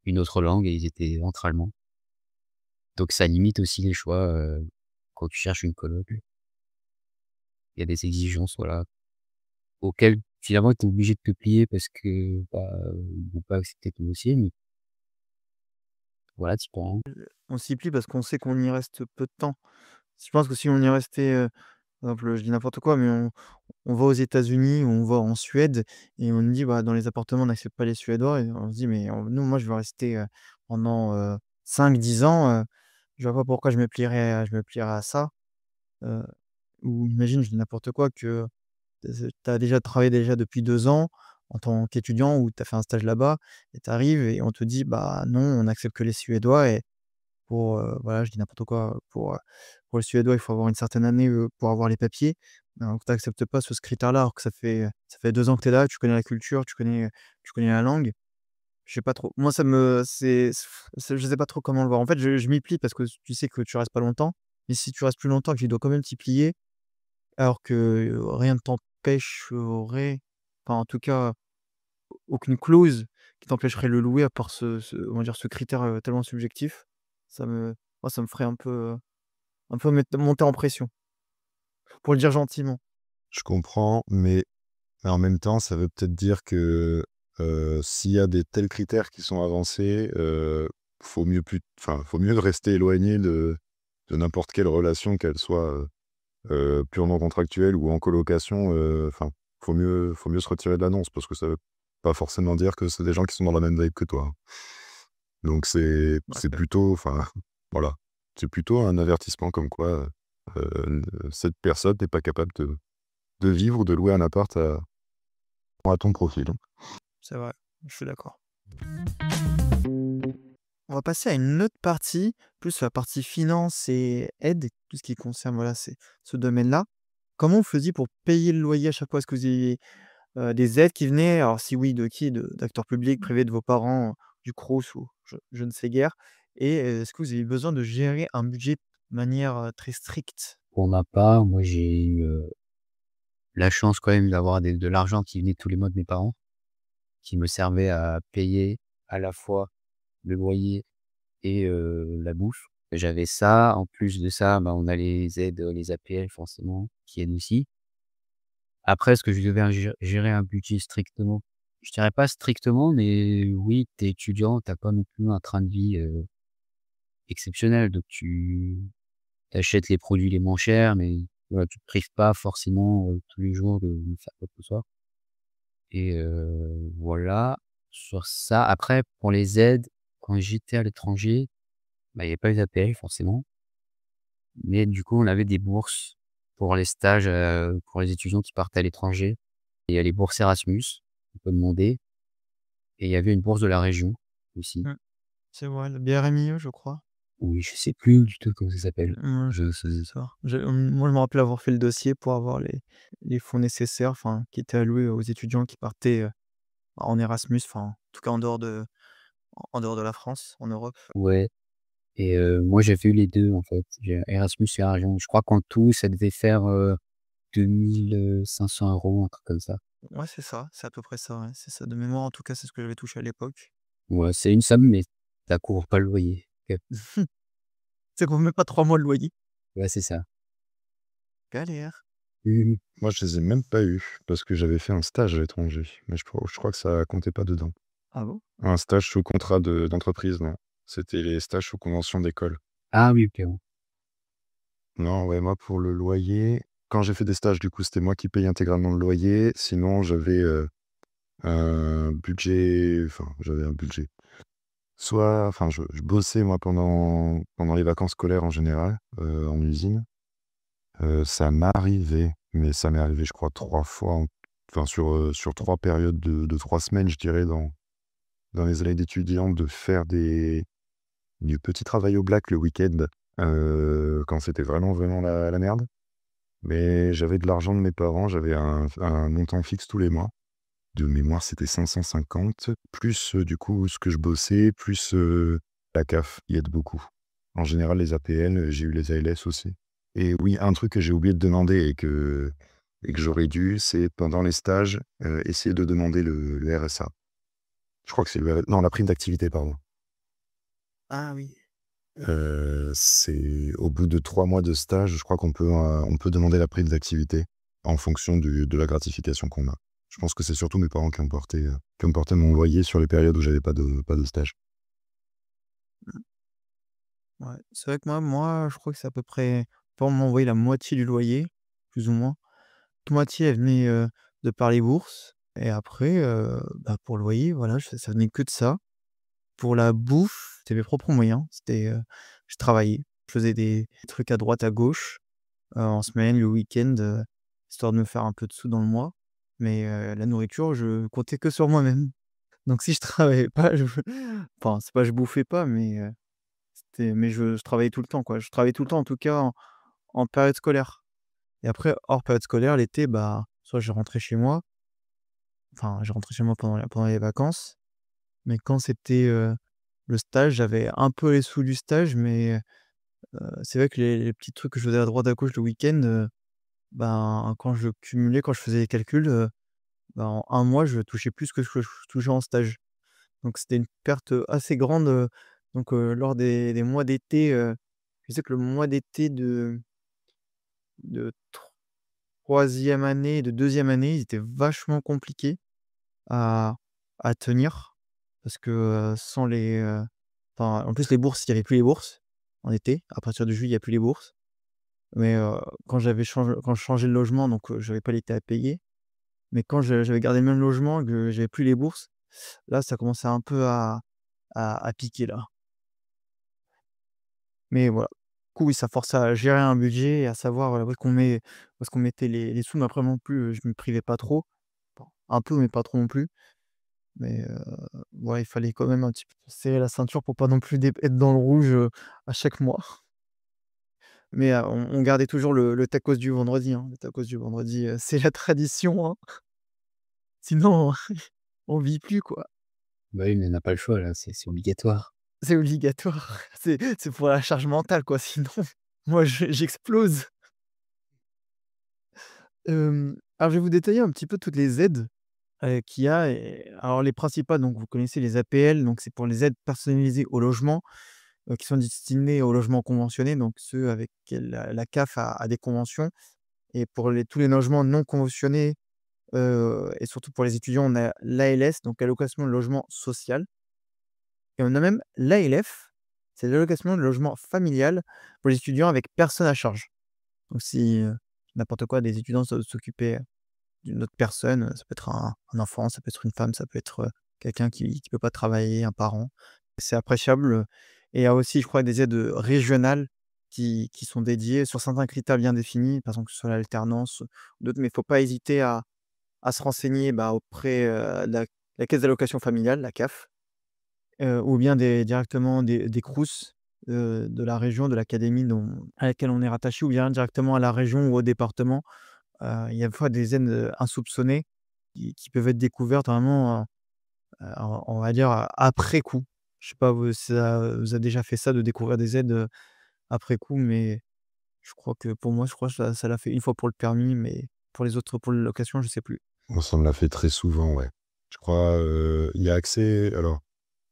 une autre langue et ils étaient entre Allemands. Donc ça limite aussi les choix, quand tu cherches une coloc. Il y a des exigences, voilà, auxquelles finalement tu es obligé de te plier parce que, bah, ils vont pas accepter ton dossier, mais voilà, tu prends. On s'y plie parce qu'on sait qu'on y reste peu de temps. Je pense que si on y restait, par exemple, je dis n'importe quoi, mais on va aux États-Unis ou on va en Suède et on nous dit: «Bah, dans les appartements, on n'accepte pas les Suédois» et on se dit: «Mais moi, je veux rester, pendant, 5-10 ans, je vois pas pourquoi je me plierais à ça». Heu, ou imagine, je dis n'importe quoi, que tu as déjà travaillé déjà depuis 2 ans en tant qu'étudiant ou tu as fait un stage là-bas et tu arrives et on te dit: «Bah, non, on n'accepte que les Suédois» et voilà, je dis n'importe quoi, pour les Suédois, il faut avoir une certaine année, pour avoir les papiers. Donc tu acceptes pas ce critère-là, alors que ça fait 2 ans que tu es là, tu connais la culture, tu connais la langue. Je sais pas trop. Moi, ça me c'est je sais pas trop comment le voir. En fait, je m'y plie parce que tu sais que tu restes pas longtemps, mais si tu restes plus longtemps et que tu dois quand même t'y plier, alors que, rien ne t'empêcherait, enfin, en tout cas, aucune clause qui t'empêcherait de le louer à part on va dire ce critère, tellement subjectif, ça me ferait un peu monter en pression, pour le dire gentiment. Je comprends, mais en même temps, ça veut peut-être dire que, s'il y a des tels critères qui sont avancés, faut mieux rester éloigné de n'importe quelle relation, qu'elle soit, purement contractuelle ou en colocation, faut mieux se retirer de l'annonce parce que ça veut pas forcément dire que c'est des gens qui sont dans la même vibe que toi, hein. Donc c'est OK. plutôt enfin, voilà, c'est plutôt un avertissement comme quoi, cette personne n'est pas capable de vivre ou de louer un appart à ton profil, hein. C'est vrai, je suis d'accord. On va passer à une autre partie, plus la partie finance et aide, tout ce qui concerne, voilà, c'est ce domaine-là. Comment vous faisiez pour payer le loyer à chaque fois? Est-ce que vous aviez, des aides qui venaient? Alors si oui, de qui? De d'acteurs publics, privés, de vos parents, du Crous ou je ne sais guère? Et est-ce que vous avez besoin de gérer un budget de manière, très stricte? Pour ma part, moi, j'ai eu, la chance quand même d'avoir de l'argent qui venait tous les mois de mes parents, qui me servait à payer à la fois le loyer et la bouffe. J'avais ça. En plus de ça, bah, on a les aides, les APL forcément, qui aident aussi. Après, est-ce que je devais gérer un budget strictement? Je dirais pas strictement, mais oui, tu es étudiant, tu as pas non plus un train de vie, exceptionnel. Donc tu achètes les produits les moins chers, mais voilà, tu te prives pas forcément, tous les jours de faire quoi que ce soit et voilà, sur ça. Après pour les aides, quand j'étais à l'étranger, bah, il y avait pas les APL forcément, mais du coup, on avait des bourses pour les stages, pour les étudiants qui partent à l'étranger. Il y a les bourses Erasmus, on peut demander et il y avait une bourse de la région aussi. Mmh, c'est vrai, le BRMIE, je crois. Oui, je sais plus du tout comment ça s'appelle. Je sais ça. Moi, je me rappelle avoir fait le dossier pour avoir les fonds nécessaires, enfin, qui étaient alloués aux étudiants qui partaient, en Erasmus, enfin, en tout cas en dehors de la France, en Europe. Ouais et moi, j'avais eu les 2 en fait. J'ai Erasmus et Argent. Je crois qu'en tout, ça devait faire, 2 500 €, un truc comme ça. Ouais, c'est ça, c'est à peu près ça, ouais, c'est ça. De mémoire, en tout cas, c'est ce que j'avais touché à l'époque. Ouais, c'est une somme, mais ça couvre pas le loyer. OK. Ça couvre même pas 3 mois le loyer. Ouais, c'est ça. Galère. Mmh. Moi, je les ai même pas eus parce que j'avais fait un stage à l'étranger, mais je crois que ça comptait pas dedans. Ah bon? Un stage sous contrat d'entreprise, non. C'était les stages sous convention d'école. Ah oui, OK, ouais. Non, ouais, moi, pour le loyer, quand j'ai fait des stages, du coup, c'était moi qui payais intégralement le loyer. Sinon, j'avais, un budget enfin, j'avais un budget. Soit enfin, je bossais, moi, pendant les vacances scolaires, en général, en usine. Ça m'arrivait, mais ça m'est arrivé, je crois, 3 fois enfin, sur 3 périodes de 3 semaines, je dirais, dans les années d'étudiant, de faire du petit travail au black le week-end, quand c'était vraiment, vraiment la merde. Mais j'avais de l'argent de mes parents, j'avais un montant fixe tous les mois. De mémoire, c'était 550 plus, du coup, ce que je bossais, plus, la CAF, il aide beaucoup. En général, les APL, j'ai eu les ALS aussi. Et oui, un truc que j'ai oublié de demander et que j'aurais dû, c'est pendant les stages, essayer de demander le RSA. Je crois que c'est le non, la prime d'activité, pardon. Ah oui. C'est au bout de 3 mois de stage, je crois on peut demander la prime d'activité en fonction de la gratification qu'on a. Je pense que c'est surtout mes parents qui ont porté mon loyer sur les périodes où j'avais pas de stage. Ouais, c'est vrai que moi, je crois que c'est à peu près pour m'envoyer la moitié du loyer, plus ou moins. L'autre moitié, elle venait, de par les bourses et après, bah, pour le loyer, voilà, ça venait que de ça. Pour la bouffe, c'était mes propres moyens. C'était, je travaillais, je faisais des trucs à droite, à gauche, en semaine, le week-end, histoire de me faire un peu de sous dans le mois. Mais, la nourriture, je comptais que sur moi-même. Donc si je travaillais pas, enfin, c'est pas je bouffais pas, mais, mais je travaillais tout le temps, quoi. Je travaillais tout le temps, en tout cas en période scolaire et après, hors période scolaire, l'été, bah, soit je rentrais chez moi, enfin, je rentrais chez moi pendant les vacances, mais quand c'était, le stage, j'avais un peu les sous du stage, mais, c'est vrai que les petits trucs que je faisais à droite à gauche le week-end, ben, quand je cumulais, quand je faisais les calculs, ben, en un mois, je touchais plus que ce que je touchais en stage. Donc c'était une perte, assez grande, donc, lors des mois d'été, je sais que le mois d'été de 3e année et de 2e année, ils étaient vachement compliqués à tenir parce que, sans les, enfin, en plus les bourses, il y avait plus les bourses en été. À partir de juillet, il y a plus les bourses. Mais, quand je changeais de logement, donc, j'avais pas l'été à payer. Mais quand j'avais gardé le même logement, que j'avais plus les bourses, là, ça commençait un peu à piquer, là. Mais voilà. Du coup, oui, ça force à gérer un budget et à savoir, où est-ce qu'on mettait les sous. Mais après non plus, je me privais pas trop. Bon, un peu, mais pas trop non plus. Mais ouais, il fallait quand même un petit peu serrer la ceinture pour pas non plus être dans le rouge, à chaque mois. Mais on gardait toujours le tacos du vendredi, hein. Le tacos du vendredi, c'est la tradition, hein. Sinon, on vit plus, quoi. Bah oui, mais on n'a pas le choix là, c'est obligatoire. C'est obligatoire. C'est pour la charge mentale, quoi, sinon moi j'explose. Alors je vais vous détailler un petit peu toutes les aides, qu'il y a et alors les principales, donc vous connaissez les APL, donc c'est pour les aides personnalisées au logement, qui sont destinées aux logements conventionnés, donc ceux avec quels la CAF a des conventions et pour tous les logements non conventionnés, et surtout pour les étudiants, on a l'ALS, donc allocation de logement social et on a même l'ALF, c'est l'allocation de logement familial pour les étudiants avec personne à charge. Donc si, n'importe quoi, des étudiants doivent s'occuper d'une autre personne, ça peut être un enfant, ça peut être une femme, ça peut être, quelqu'un qui peut pas travailler, un parent. C'est appréciable, et il y a aussi, je crois, des aides, régionales qui sont dédiées sur certains critères bien définis, par exemple sur l'alternance, ou d'autres, mais il faut pas hésiter à se renseigner, bah, auprès, de la caisse d'allocation familiale, la CAF, ou bien directement des CROUS, de la région, de l'académie à laquelle on est rattaché, ou bien directement à la région ou au département. Il y a des fois des aides, insoupçonnées qui peuvent être découvertes vraiment, on va dire, après coup. Je sais pas vous si ça vous a déjà fait ça de découvrir des aides, après coup, mais je crois que pour moi, je crois que ça l'a fait une fois pour le permis, mais pour les autres, pour la location, je sais plus. Moi, ça me l'a fait très souvent, ouais. Je crois, il y a accès alors,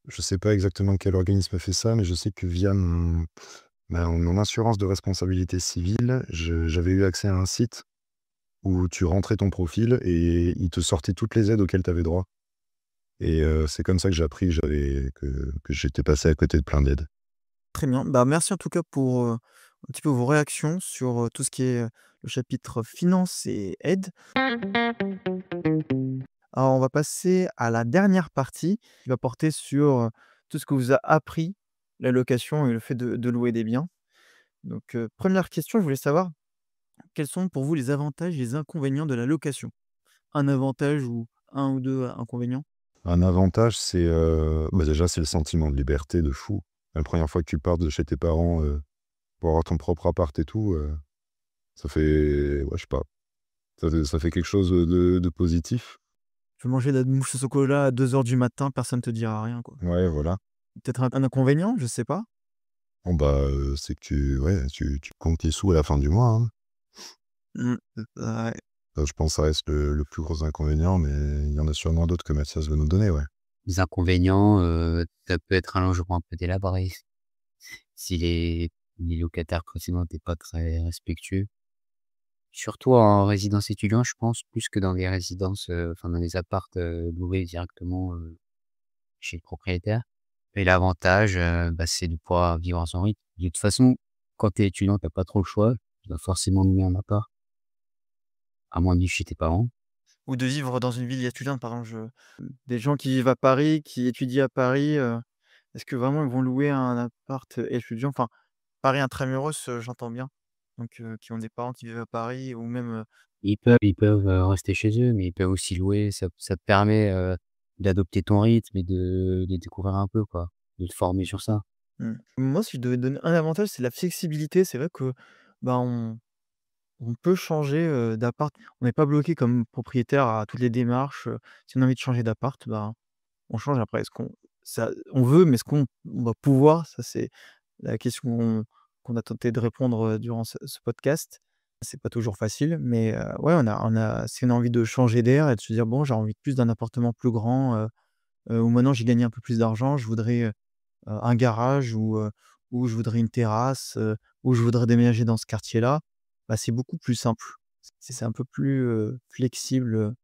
je sais pas exactement quel organisme a fait ça, mais je sais que via mon assurance de responsabilité civile, j'avais eu accès à un site où tu rentrais ton profil et il te sortait toutes les aides auxquelles tu avais droit et c'est comme ça que j'ai appris que j'étais passé à côté de plein d'aides. Très bien. Bah, merci en tout cas pour, un petit peu vos réactions sur, tout ce qui est, le chapitre finances et aides. Alors on va passer à la dernière partie qui va porter sur, tout ce que vous a appris la location et le fait de louer des biens. Donc, 1re question, je voulais savoir quels sont pour vous les avantages et les inconvénients de la location? Un avantage ou un ou 2 inconvénients? Un avantage, c'est, déjà, c'est le sentiment de liberté de fou. La première fois que tu pars de chez tes parents, pour avoir ton propre appart et tout, ça fait ouais, je sais pas, ça fait quelque chose, de positif. Tu veux manger de la mousse au chocolat à 2 heures du matin, personne te dira rien, quoi. Ouais, voilà. Peut-être un inconvénient? Je sais pas. Bon, bah, c'est que tu comptes tes sous à la fin du mois, hein. Mmh, ouais. Je pense que ça reste le plus gros inconvénient, mais il y en a sûrement d'autres que Mathias veut nous donner, ouais. Les inconvénients, ça peut être un logement un peu délabré. Si les locataires précédents n'étaient pas très respectueux. Surtout en résidence étudiante, je pense, plus que dans les résidences, enfin dans les apparts, loués directement, chez le propriétaire. Et l'avantage, bah, c'est de pouvoir vivre à son rythme. De toute façon, quand tu es étudiant, tu as pas trop le choix. Tu dois forcément louer un appart, à moins de vivre chez tes parents. Ou de vivre dans une ville étudiante, par exemple, des gens qui vivent à Paris, qui étudient à Paris, est-ce que vraiment ils vont louer un appart, étudiant? Enfin, Paris intramuros, j'entends bien. Donc, qui ont des parents qui vivent à Paris ou même, Ils peuvent, rester chez eux, mais ils peuvent aussi louer. Ça te permet, d'adopter ton rythme et de découvrir un peu, quoi, de te former sur ça. Moi, si je devais donner un avantage, c'est la flexibilité. C'est vrai que, bah, on peut changer, d'appart. On n'est pas bloqué comme propriétaire à toutes les démarches, si on a envie de changer d'appart, bah, on change. Après est-ce qu'on ça on veut, mais est-ce qu'on va pouvoir? Ça, c'est la question qu'on a tenté de répondre, durant ce podcast. C'est pas toujours facile, mais ouais, si on a envie de changer d'air et de se dire: «Bon, j'ai envie de plus d'un appartement plus grand, ou maintenant j'ai gagné un peu plus d'argent, je voudrais, un garage ou je voudrais une terrasse, ou je voudrais déménager dans ce quartier-là», bah, c'est beaucoup plus simple. C'est un peu plus, flexible,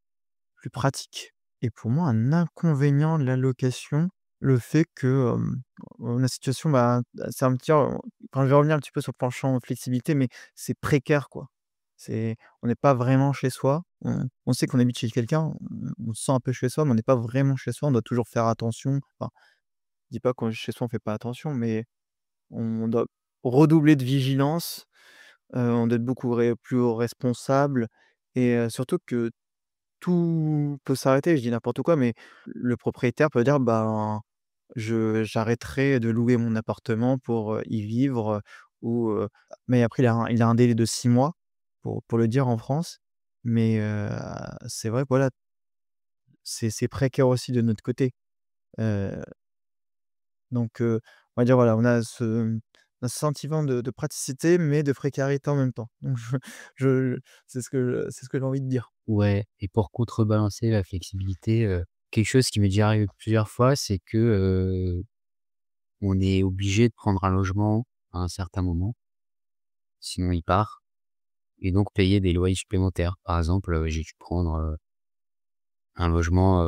plus pratique. Et pour moi, un inconvénient de la location, le fait que, la situation, bah, c'est un petit enfin, je vais revenir un petit peu sur le penchant flexibilité, mais c'est précaire, quoi. On n'est pas vraiment chez soi. On sait qu'on habite chez quelqu'un, on se sent un peu chez soi, mais on n'est pas vraiment chez soi. On doit toujours faire attention. Enfin, je dis pas qu'on chez soi, on fait pas attention, mais on doit redoubler de vigilance, on doit être beaucoup plus responsable et surtout que tout peut s'arrêter. Je dis n'importe quoi, mais le propriétaire peut dire: «Ben, j'arrêterai de louer mon appartement pour, y vivre», ou mais après il a un délai de 6 mois pour le dire en France. Mais c'est vrai que voilà, c'est précaire aussi de notre côté. Heu, donc on va dire voilà, on a un sentiment de praticité, mais de précarité en même temps. Donc je c'est ce que j'ai envie de dire. Ouais, et pour contrebalancer la flexibilité, quelque chose qui m'est déjà arrivé plusieurs fois, c'est que, on est obligé de prendre un logement à un certain moment, sinon il part, et donc payer des loyers supplémentaires. Par exemple, j'ai dû prendre, un logement,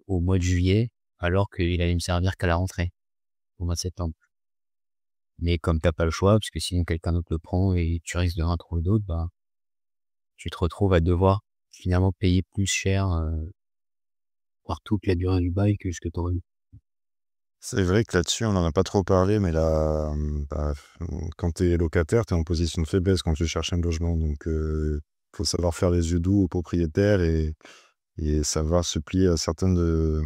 au mois de juillet, alors qu'il allait me servir qu'à la rentrée, au mois de septembre. Mais comme tu as pas le choix, parce que sinon quelqu'un d'autre le prend et tu risques de rien trouver d'autre, bah, tu te retrouves à devoir finalement payer plus cher, voire toute la durée du bail que ce que tu aurais eu. C'est vrai que là-dessus, on en a pas trop parlé, mais là, quand tu es locataire, tu es en position de faiblesse quand tu cherches un logement. Donc, faut savoir faire les yeux doux aux propriétaires et savoir se plier à certaines de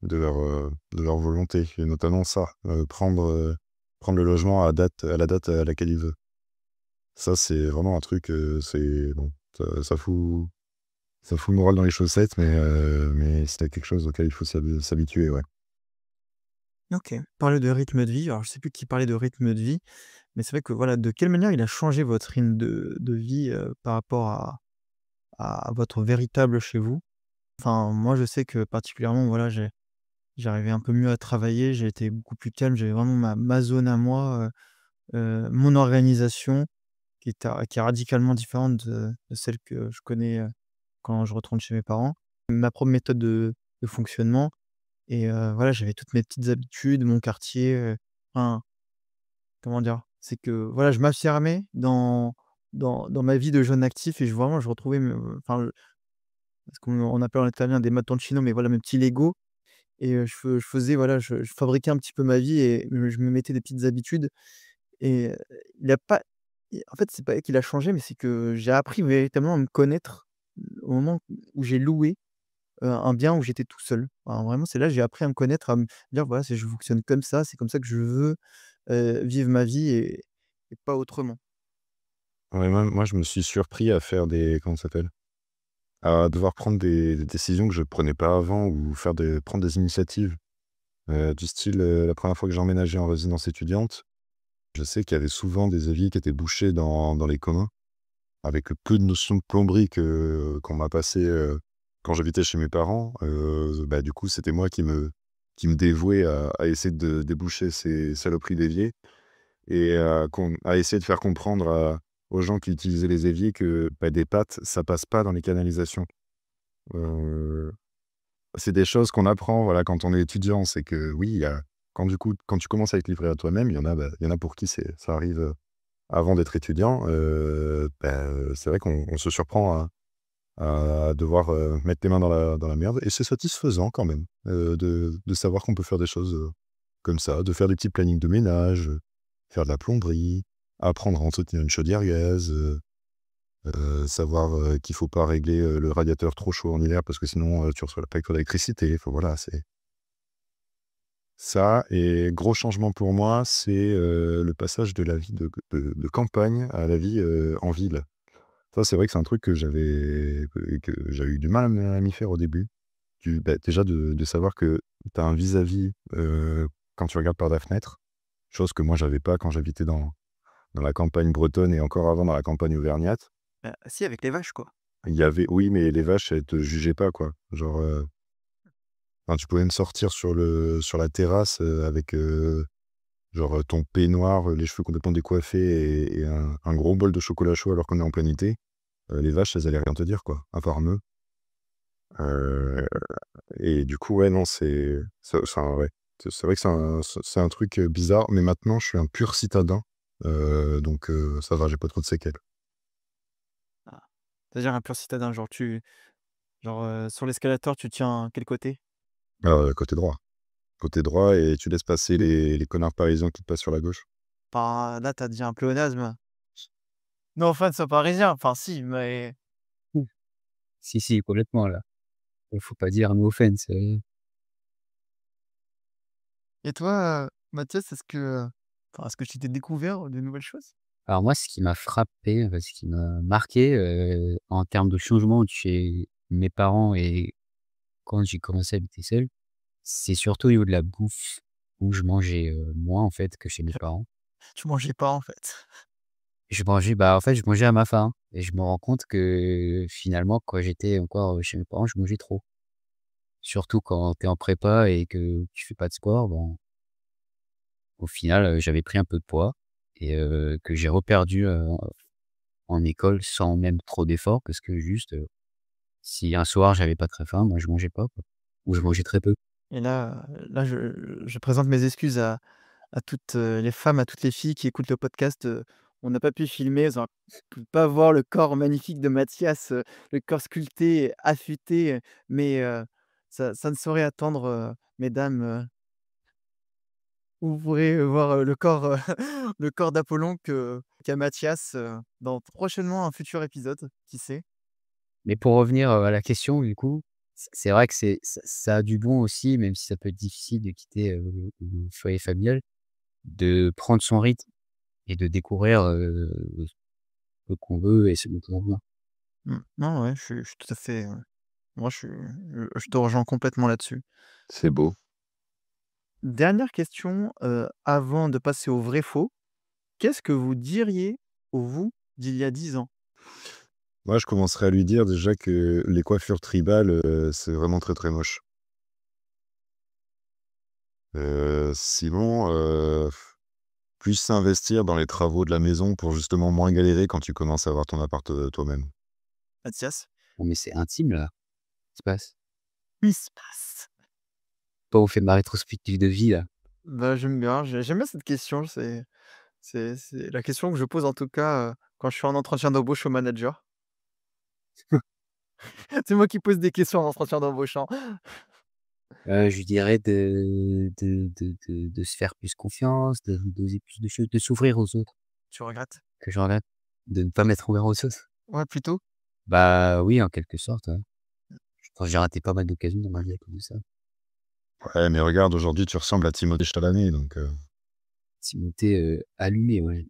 leurs volontés. Et notamment ça, prendre le logement à la date à laquelle il veut. Ça, c'est vraiment un truc, c'est bon, ça fout le moral dans les chaussettes, mais c'est quelque chose auquel il faut s'habituer, ouais. OK. Parler de rythme de vie, alors je sais plus qui parlait de rythme de vie, mais c'est vrai que voilà, de quelle manière il a changé votre rythme de vie, par rapport à votre véritable chez vous? Enfin, moi, je sais que particulièrement, voilà, j'arrivais un peu mieux à travailler, j'ai été beaucoup plus calme, j'avais vraiment ma zone à moi, mon organisation qui est radicalement différente de celle que je connais, quand je retourne chez mes parents. Ma propre méthode de fonctionnement et voilà, j'avais toutes mes petites habitudes, mon quartier, enfin, comment dire? C'est que, voilà, je m'affirmais dans ma vie de jeune actif et je retrouvais enfin, ce qu'on appelle en italien des mattoncino, mais voilà, mes petits Lego et je faisais voilà, je fabriquais un petit peu ma vie et je me mettais des petites habitudes et il a pas en fait, c'est pas qu'il a changé, mais c'est que j'ai appris véritablement à me connaître, au moment où j'ai loué, un bien où j'étais tout seul. Alors vraiment, c'est là que j'ai appris à me connaître, à me dire: «Voilà, c'est je fonctionne comme ça, c'est comme ça que je veux, vivre ma vie et pas autrement». Ouais, moi, je me suis surpris à faire des comment ça s'appelle? À devoir prendre des décisions que je prenais pas avant ou prendre des initiatives, du style, la première fois que j'ai emménagé en résidence étudiante, je sais qu'il y avait souvent des éviers qui étaient bouchés dans les communs, avec le peu de notions de plomberie qu'on m'a passé, quand j'habitais chez mes parents. Bah, du coup, c'était moi qui me dévouais à essayer de déboucher ces saloperies d'éviers et à essayer de faire comprendre aux gens qui utilisaient les éviers que, bah, des pâtes, ça passe pas dans les canalisations. Heu, c'est des choses qu'on apprend, voilà, quand on est étudiant. C'est que oui, il y a quand tu commences à être livré à toi-même, il y en a pour qui ça arrive, avant d'être étudiant. C'est vrai qu'on se surprend à devoir, mettre les mains dans la merde et c'est satisfaisant quand même, de savoir qu'on peut faire des choses, comme ça, de faire des petits plannings de ménage, faire de la plomberie, apprendre à entretenir une chaudière gaz, savoir, qu'il faut pas régler, le radiateur trop chaud en hiver parce que sinon, tu reçois la facture d'électricité. Enfin voilà, c'est ça. Et gros changement pour moi, c'est, le passage de la vie de campagne à la vie, en ville. Ça, c'est vrai que c'est un truc que j'avais eu du mal à m'y faire au début. Déjà de savoir que tu as un vis-à-vis, quand tu regardes par la fenêtre, chose que moi j'avais pas quand j'habitais dans la campagne bretonne et encore avant dans la campagne auvergnate. Si, avec les vaches, quoi. Il y avait Oui, mais les vaches, elles te jugeaient pas, quoi. Genre, enfin, tu pouvais me sortir sur la terrasse, avec, genre, ton peignoir, les cheveux complètement décoiffés et un gros bol de chocolat chaud alors qu'on est en plein été. Les vaches, elles allaient rien te dire, quoi, à part meu. Heu et du coup, ouais, non, ouais, c'est vrai que c'est un truc, bizarre, mais maintenant je suis un pur citadin, donc ça va, j'ai pas trop de séquelles. C'est-à-dire un pur citadin, sur l'escalator, tu tiens quel côté? Côté droit. Côté droit et tu laisses passer les connards parisiens qui te passent sur la gauche. Enfin, là, tu dit un pléonasme. No offense aux Parisiens, enfin si, mais Mmh. Si, si, complètement là. Il faut pas dire no offense, et toi, Mathias, est-ce que tu t'es découvert de nouvelles choses? Alors moi, ce qui m'a frappé, ce qui m'a marqué, en termes de changement chez mes parents et quand j'ai commencé à habiter seul, c'est surtout au niveau de la bouffe où je mangeais, moins en fait que chez mes parents. Tu mangeais pas, en fait. En fait, je mangeais à ma faim et je me rends compte que finalement, quand j'étais encore, chez mes parents, je mangeais trop. Surtout quand tu es en prépa et que tu fais pas de sport, bon, au final, j'avais pris un peu de poids et que j'ai reperdu, en école sans même trop d'efforts parce que juste, si un soir j'avais pas très faim, moi je mangeais pas quoi, ou je mangeais très peu. Et là, je présente mes excuses à toutes, les femmes, à toutes les filles qui écoutent le podcast, on n'a pas pu filmer, vous aurez pu pas voir le corps magnifique de Mathias, le corps sculpté, affûté, mais ça ne saurait attendre, mesdames, vous pourrez, voir, le corps, le corps d'Apollon qu'a Mathias, dans prochainement un futur épisode, qui sait? Mais pour revenir, à la question du coup, c'est vrai que ça a du bon aussi, même si ça peut être difficile de quitter, le foyer familial, de prendre son rythme et de découvrir, ce qu'on veut et ce dont on a besoin. Non, ouais, je suis tout à fait, moi je te rejoins complètement là-dessus. C'est beau. Dernière question, avant de passer au vrai faux. Qu'est-ce que vous diriez au vous d'il y a 10 ans? Moi, je commencerai à lui dire déjà que les coiffures tribales, c'est vraiment très, très moche. Sinon, plus s'investir dans les travaux de la maison pour justement moins galérer quand tu commences à avoir ton appart, toi-même. Mathias? Non mais c'est intime là, ce qui se passe. Il se passe. Pas on fait ma rétrospective de vie là. Bah, j'aime bien cette question, c'est la question que je pose en tout cas, quand je suis en entretien d'embauche au manager. C'est moi qui pose des questions en entretien d'embauche, hein. Je lui dirais de se faire plus confiance, d'oser plus de choses, de s'ouvrir aux autres, Tu regrettes? que je regrette, de ne pas m'être ouvert aux autres. Ouais, plutôt? Bah, oui, en quelque sorte, ouais. Je pense que j'ai raté pas mal d'occasions dans ma vie à cause de ça. Ouais, mais regarde, aujourd'hui, tu ressembles à Timothée Chalamet, donc Timothée, allumé, ouais.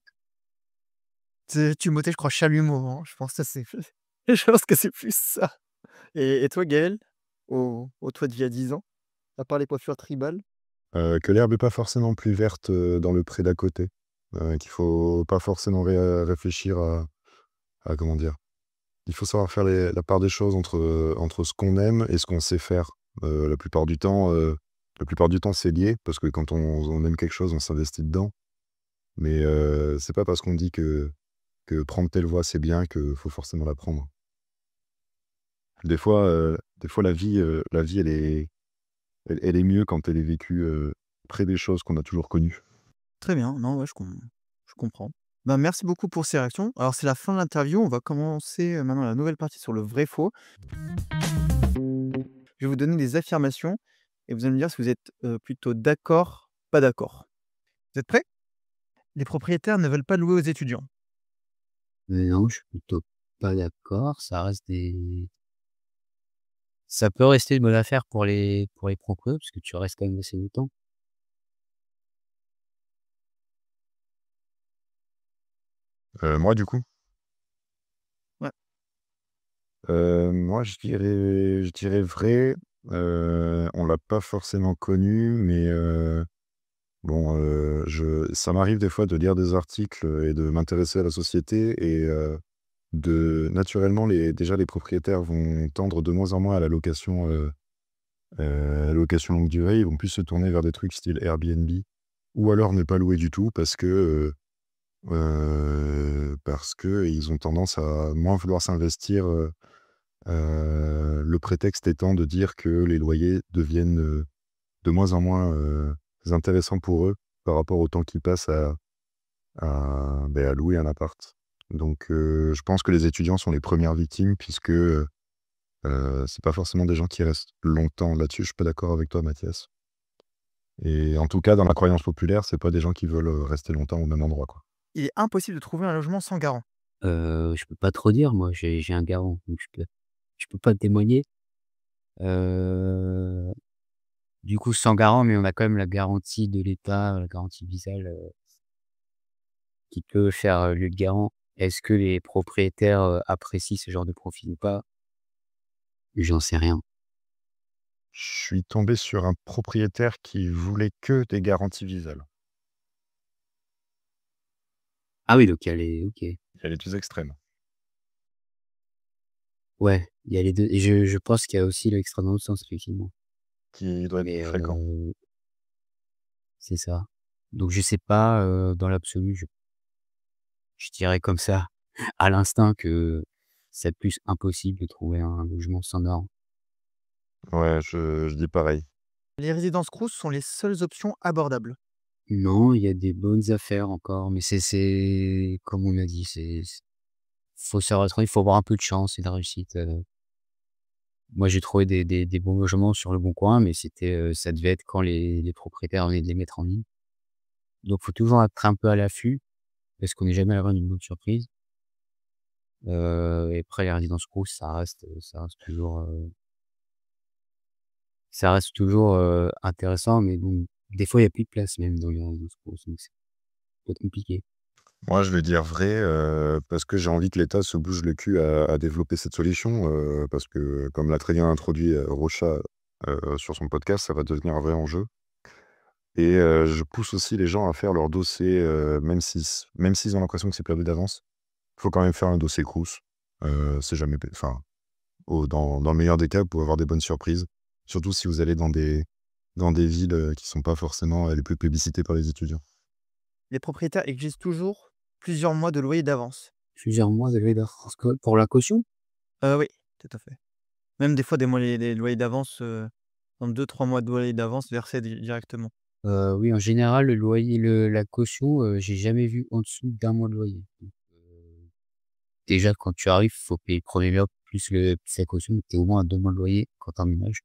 Timothée, je crois Chalumeau, hein, je pense que c'est je pense que c'est plus ça. Et toi, Gaël? Au toi d'il y a 10 ans? À part les coiffures tribales? que l'herbe est pas forcément plus verte, dans le pré d'à côté. Qu'il faut pas forcément réfléchir à comment dire? Il faut savoir faire la part des choses entre ce qu'on aime et ce qu'on sait faire. La plupart du temps, c'est lié parce que quand on aime quelque chose, on s'investit dedans. Mais, c'est pas parce qu'on dit que prendre telle voie, c'est bien qu'il faut forcément la prendre. Des fois la vie elle est mieux quand elle est vécue, près des choses qu'on a toujours connues. Très bien, non, ouais, je comprends. Ben, merci beaucoup pour ces réactions. Alors, c'est la fin de l'interview. On va commencer maintenant la nouvelle partie sur le vrai faux. Je vais vous donner des affirmations et vous allez me dire si vous êtes plutôt d'accord, pas d'accord. Vous êtes prêts? Les propriétaires ne veulent pas louer aux étudiants. Mais non, je suis plutôt pas d'accord. Ça peut rester une bonne affaire pour les proprio parce que tu restes quand même assez longtemps. Moi, du coup, Ouais, moi, je dirais vrai. On l'a pas forcément connu, mais, bon, ça m'arrive des fois de lire des articles et de m'intéresser à la société et naturellement, les propriétaires vont tendre de moins en moins à la location longue durée. Ils vont plus se tourner vers des trucs style Airbnb ou alors ne pas louer du tout parce qu'ils ont tendance à moins vouloir s'investir, le prétexte étant de dire que les loyers deviennent, de moins en moins, intéressants pour eux par rapport au temps qu'ils passent à louer un appart. Donc je pense que les étudiants sont les premières victimes puisque, c'est pas forcément des gens qui restent longtemps là-dessus. Je suis pas d'accord avec toi, Mathias. Et en tout cas, dans la croyance populaire, c'est pas des gens qui veulent, rester longtemps au même endroit, quoi. Il est impossible de trouver un logement sans garant. Je peux pas trop dire, moi, j'ai un garant, donc je peux pas témoigner. Heu, du coup, sans garant, mais on a quand même la garantie de l'État, la garantie visale, qui peut faire, lieu de garant. Est-ce que les propriétaires, apprécient ce genre de profil ou pas? J'en sais rien. Je suis tombé sur un propriétaire qui voulait que des garanties visales. Ah oui, donc il y a les OK. Il y a les 2 extrêmes. Ouais, il y a les 2 et je pense qu'il y a aussi l'extrême dans l'autre sens, effectivement. Qui doit être Mais plus fréquent. c'est ça. Donc je sais pas, dans l'absolu, je dirais comme ça, à l'instinct, que c'est plus impossible de trouver un logement sans normes. Ouais, je dis pareil. Les résidences crous sont les seules options abordables. Non, il y a des bonnes affaires encore, mais c'est comme on a dit, faut savoir il faut avoir un peu de chance et de réussite. Moi, j'ai trouvé des bons logements sur Le Bon Coin, mais ça devait être quand les propriétaires venaient de les mettre en ligne. Donc faut toujours être un peu à l'affût, parce qu'on n'est jamais à l'abri d'une bonne surprise. Et après les résidences crous, ça reste toujours, intéressant, mais bon, des fois, il y a plus de place même dans les résidences crous, donc c'est peut être compliqué. Moi, je vais dire vrai, parce que j'ai envie que l'État se bouge le cul à développer cette solution, parce que comme l'a très bien introduit, Rocha, sur son podcast, ça va devenir un vrai enjeu et je pousse aussi les gens à faire leur dossier, même s'ils ont l'impression que c'est perdu d'avance. Il faut quand même faire un dossier Crous, c'est jamais enfin, dans le meilleur des cas, pour avoir des bonnes surprises. Surtout si vous allez dans des villes, qui sont pas forcément, les plus plébiscitées par les étudiants. Les propriétaires exigent toujours plusieurs mois de loyer d'avance. Plusieurs mois de loyer d'avance pour la caution? Oui, tout à fait. Même des fois des loyers d'avance, dans 2-3 mois de loyer d'avance versés directement. Oui, en général, le loyer la caution, j'ai jamais vu en dessous d'1 mois de loyer. Donc, déjà quand tu arrives, faut payer le 1er mois plus la caution, donc tu es au moins à 2 mois de loyer quand tu emménages.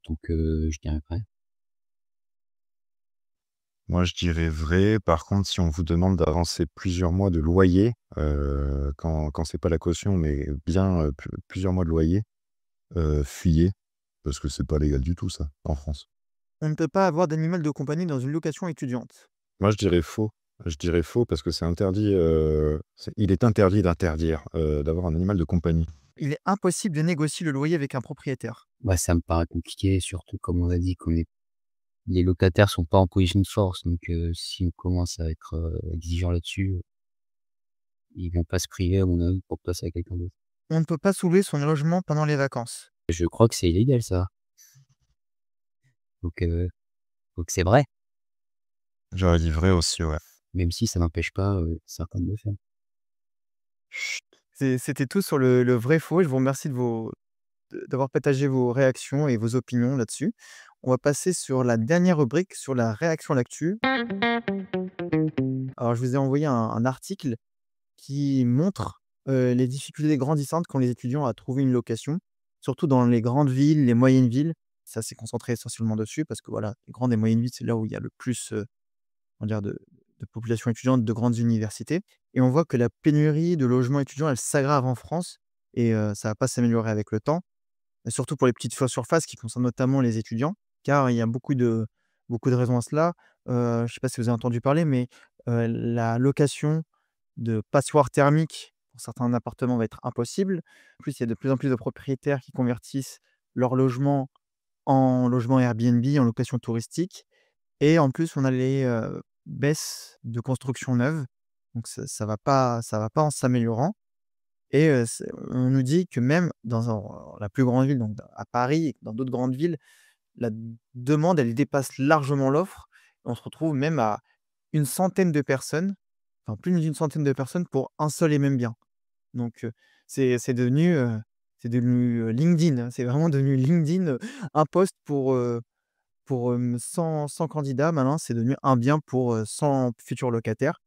Donc, je dirais vrai. Moi, je dirais vrai. Par contre, si on vous demande d'avancer plusieurs mois de loyer, quand c'est pas la caution, mais bien, plusieurs mois de loyer, fuyez, parce que c'est pas légal du tout ça, en France. On ne peut pas avoir d'animal de compagnie dans une location étudiante. Moi, je dirais faux. Je dirais faux parce que c'est interdit, il est interdit d'interdire, d'avoir un animal de compagnie. Il est impossible de négocier le loyer avec un propriétaire. Bah, ça me paraît compliqué, surtout comme on a dit qu'on est les locataires sont pas en position de force, donc si on commence à être, exigeant là-dessus, ils vont pas se priver à mon avis pour passer à quelqu'un d'autre. On ne peut pas louer son logement pendant les vacances. Je crois que c'est illégal ça, donc c'est vrai, J'aurais dit vrai aussi, ouais. même si ça n'empêche pas, certains de le faire. C'était tout sur le vrai faux. Je vous remercie d'avoir partagé vos réactions et vos opinions là-dessus. On va passer sur la dernière rubrique, sur la réaction à l'actu. Alors, je vous ai envoyé un article qui montre, les difficultés grandissantes qu'ont les étudiants à trouver une location, surtout dans les grandes villes, les moyennes villes. Ça s'est concentré essentiellement dessus parce que voilà, les grandes et moyennes villes, c'est là où il y a le plus, on va dire de population étudiante, de grandes universités et on voit que la pénurie de logements étudiants, elle s'aggrave en France et ça va pas s'améliorer avec le temps. Surtout pour les petites surfaces qui concernent notamment les étudiants, car il y a beaucoup de raisons à cela. Je ne sais pas si vous avez entendu parler, mais la location de passoires thermiques pour certains appartements va être impossible. En plus, il y a de plus en plus de propriétaires qui convertissent leur logement en logement Airbnb, en location touristique et en plus, on a les, baisses de construction neuve, donc ça va pas en s'améliorant et c'est on nous dit que même dans la plus grande ville, donc à Paris et dans d'autres grandes villes, la demande, elle dépasse largement l'offre. On se retrouve même à une centaine de personnes, enfin plus d'une centaine de personnes pour un seul et même bien. Donc c'est devenu, LinkedIn, hein. C'est vraiment devenu LinkedIn, un poste pour 100 candidats. Maintenant, c'est devenu un bien pour, 100 futurs locataires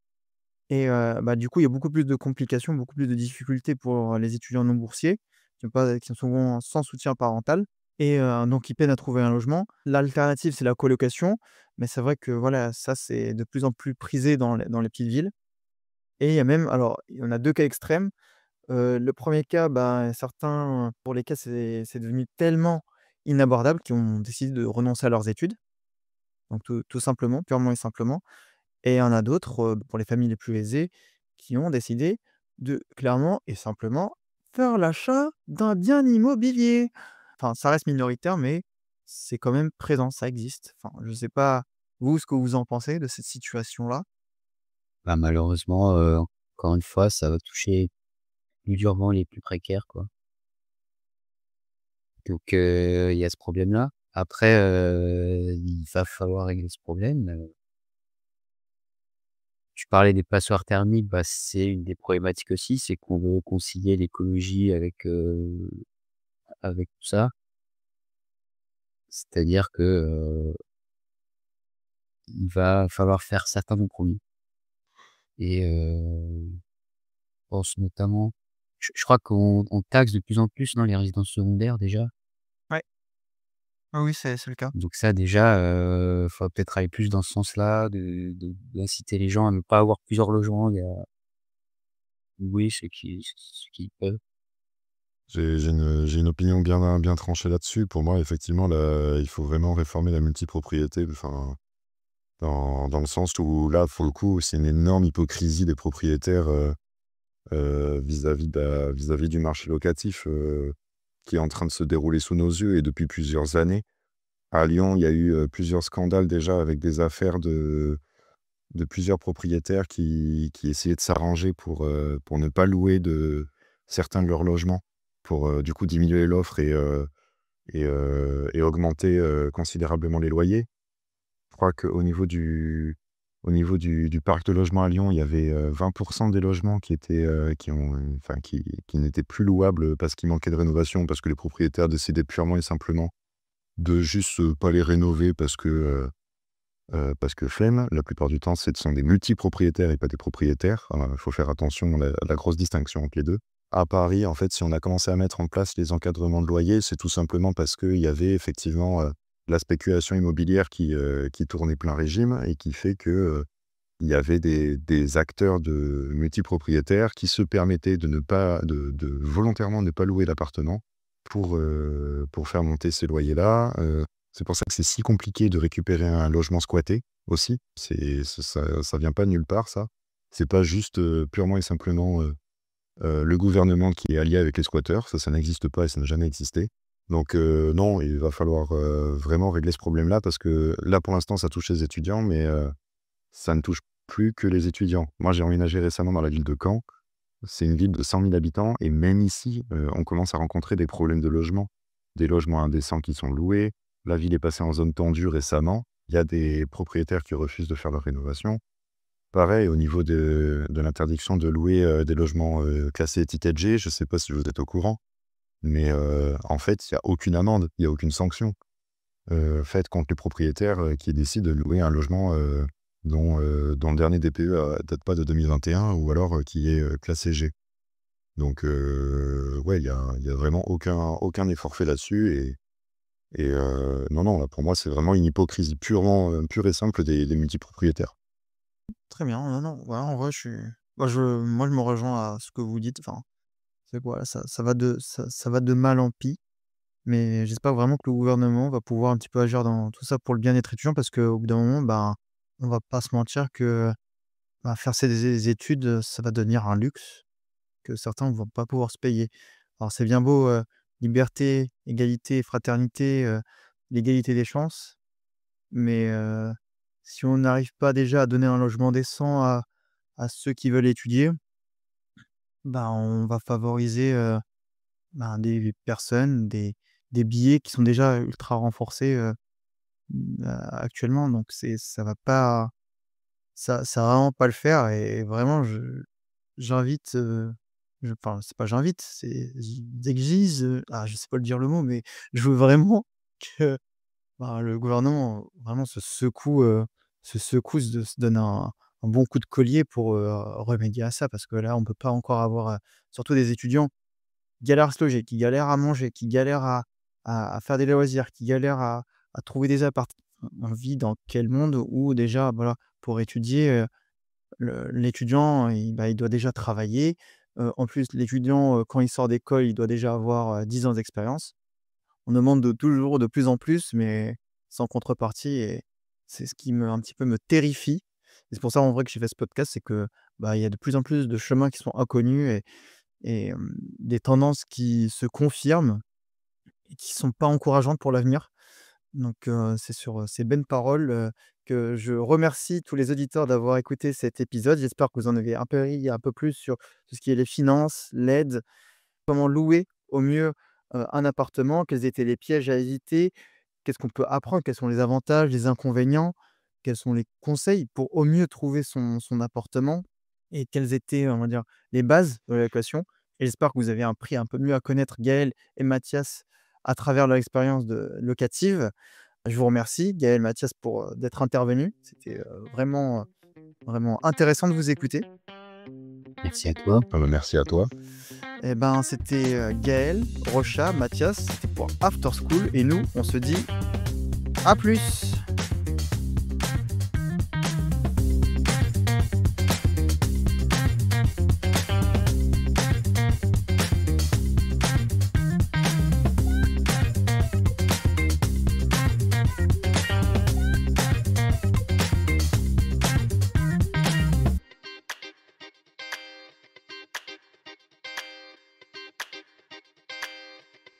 et du coup, il y a beaucoup plus de complications, beaucoup plus de difficultés pour les étudiants non boursiers qui sont souvent sans soutien parental et donc ils peinent à trouver un logement. L'alternative, c'est la colocation, mais c'est vrai que voilà, ça, c'est de plus en plus prisé dans les petites villes et il y a même alors, il y en a 2 cas extrêmes. Le premier cas, certains, pour les cas, c'est devenu tellement inabordable qu'ils ont décidé de renoncer à leurs études, donc tout simplement, purement et simplement. Et il y en a d'autres, pour les familles les plus aisées, qui ont décidé de clairement et simplement faire l'achat d'un bien immobilier. Enfin, ça reste minoritaire, mais c'est quand même présent, ça existe. Enfin, je sais pas, vous, ce que vous en pensez de cette situation-là? Bah, malheureusement, encore une fois, ça va toucher plus durement les plus précaires, quoi. Donc il y a ce problème-là. Après, il va falloir régler ce problème. Tu parlais des passoires thermiques, bah, c'est une des problématiques aussi, c'est qu'on veut concilier l'écologie avec tout ça. C'est-à-dire que, il va falloir faire certains compromis et je pense notamment je crois qu'on taxe de plus en plus, non, les résidences secondaires déjà? Ouais. Oui, oui, c'est le cas. Donc ça déjà, faudrait peut-être aller plus dans ce sens-là, d'inciter les gens à ne pas avoir plusieurs logements et à louer ceux qui peuvent. J'ai une opinion bien tranchée là-dessus. Pour moi, effectivement, là, il faut vraiment réformer la multipropriété, enfin, dans le sens où là, pour le coup, c'est une énorme hypocrisie des propriétaires, vis-à-vis du marché locatif, qui est en train de se dérouler sous nos yeux et depuis plusieurs années. À Lyon, il y a eu, plusieurs scandales déjà avec des affaires de plusieurs propriétaires qui essayaient de s'arranger pour ne pas louer certains de leurs logements, pour, du coup diminuer l'offre et augmenter, considérablement les loyers. Je crois qu'au niveau du parc de logements à Lyon, il y avait, 20 des logements qui étaient, qui n'étaient plus louables, parce qu'il manquait de rénovation, parce que les propriétaires décidaient purement et simplement de juste, pas les rénover parce que flemme. La plupart du temps, ce sont des multipropriétaires et pas des propriétaires. Il faut faire attention à la grosse distinction entre les 2. À Paris, en fait, si on a commencé à mettre en place les encadrements de loyer, c'est tout simplement parce qu'il y avait effectivement, la spéculation immobilière qui tournait plein régime et qui fait que, il y avait des acteurs de multipropriétaires qui se permettaient de ne pas de volontairement ne pas louer l'appartement pour faire monter ces loyers-là. C'est pour ça que c'est si compliqué de récupérer un logement squatté aussi. Ça vient pas de nulle part ça. C'est pas juste, purement et simplement, le gouvernement qui est allié avec les squatteurs. Ça n'existe pas et ça n'a jamais existé. Donc non, il va falloir, vraiment régler ce problème-là parce que là, pour l'instant, ça touche les étudiants, mais ça ne touche plus que les étudiants. Moi, j'ai emménagé récemment dans la ville de Caen. C'est une ville de 100 000 habitants et même ici, on commence à rencontrer des problèmes de logement. Des logements indécents qui sont loués. La ville est passée en zone tendue récemment. Il y a des propriétaires qui refusent de faire leur rénovation. Pareil, au niveau de l'interdiction de louer, des logements, classés étiquette G, je ne sais pas si vous êtes au courant, mais en fait, il y a aucune amende, il y a aucune sanction, faite contre les propriétaires, qui décident de louer un logement, dont le dernier DPE date pas de 2021 ou alors, qui est, classé G. Donc ouais, il y a vraiment aucun effort fait là-dessus non, non, là, pour moi, c'est vraiment une hypocrisie pure et simple des multipropriétaires. Très bien, non, non, voilà, en vrai, moi, je me rejoins à ce que vous dites. Enfin, c'est quoi, ça va de mal en pis, mais j'espère vraiment que le gouvernement va pouvoir un petit peu agir dans tout ça pour le bien-être étudiant parce qu'au bout d'un moment, on va pas se mentir que, faire ces études, ça va devenir un luxe que certains ne vont pas pouvoir se payer. Alors c'est bien beau, liberté, égalité, fraternité, l'égalité des chances, mais si on n'arrive pas déjà à donner un logement décent à ceux qui veulent étudier, on va favoriser, des personnes, des billets qui sont déjà ultra renforcés, actuellement, donc ça va pas ça va vraiment pas le faire et vraiment j'invite, c'est pas j'invite, c'est j'exige, je sais pas le dire le mot, mais je veux vraiment que, le gouvernement vraiment se secoue, se donne un bon coup de collier pour, remédier à ça. Parce que là, on peut pas encore avoir, surtout des étudiants qui galèrent à se loger, qui galèrent à manger, qui galèrent à faire des loisirs, qui galèrent à trouver des apparts. On vit dans quel monde où déjà, voilà, pour étudier, l'étudiant, il doit déjà travailler. En plus, l'étudiant, quand il sort d'école, il doit déjà avoir, 10 ans d'expérience. On demande de toujours de plus en plus, mais sans contrepartie et c'est ce qui un petit peu me terrifie et c'est pour ça, en vrai, que j'ai fait ce podcast, c'est que, il y a de plus en plus de chemins qui sont inconnus et des tendances qui se confirment et qui sont pas encourageantes pour l'avenir. Donc c'est sur, ces belles paroles, que je remercie tous les auditeurs d'avoir écouté cet épisode. J'espère que vous en avez appris un peu plus sur tout ce qui est les finances, l'aide, comment louer au mieux, un appartement, quels étaient les pièges à éviter, qu'est-ce qu'on peut apprendre, quels sont les avantages, les inconvénients, quels sont les conseils pour au mieux trouver son appartement et quelles étaient, on va dire, les bases de la location. Et j'espère que vous avez appris un peu mieux à connaître Gaël et Mathias à travers leur expérience locative. Je vous remercie, Gaël, Mathias, pour, d'être intervenus. C'était, vraiment intéressant de vous écouter. Merci à toi. Ah bah, merci à toi. Et ben, c'était, Gaël, Rocha, Mathias, c'était pour After School et nous, on se dit à plus!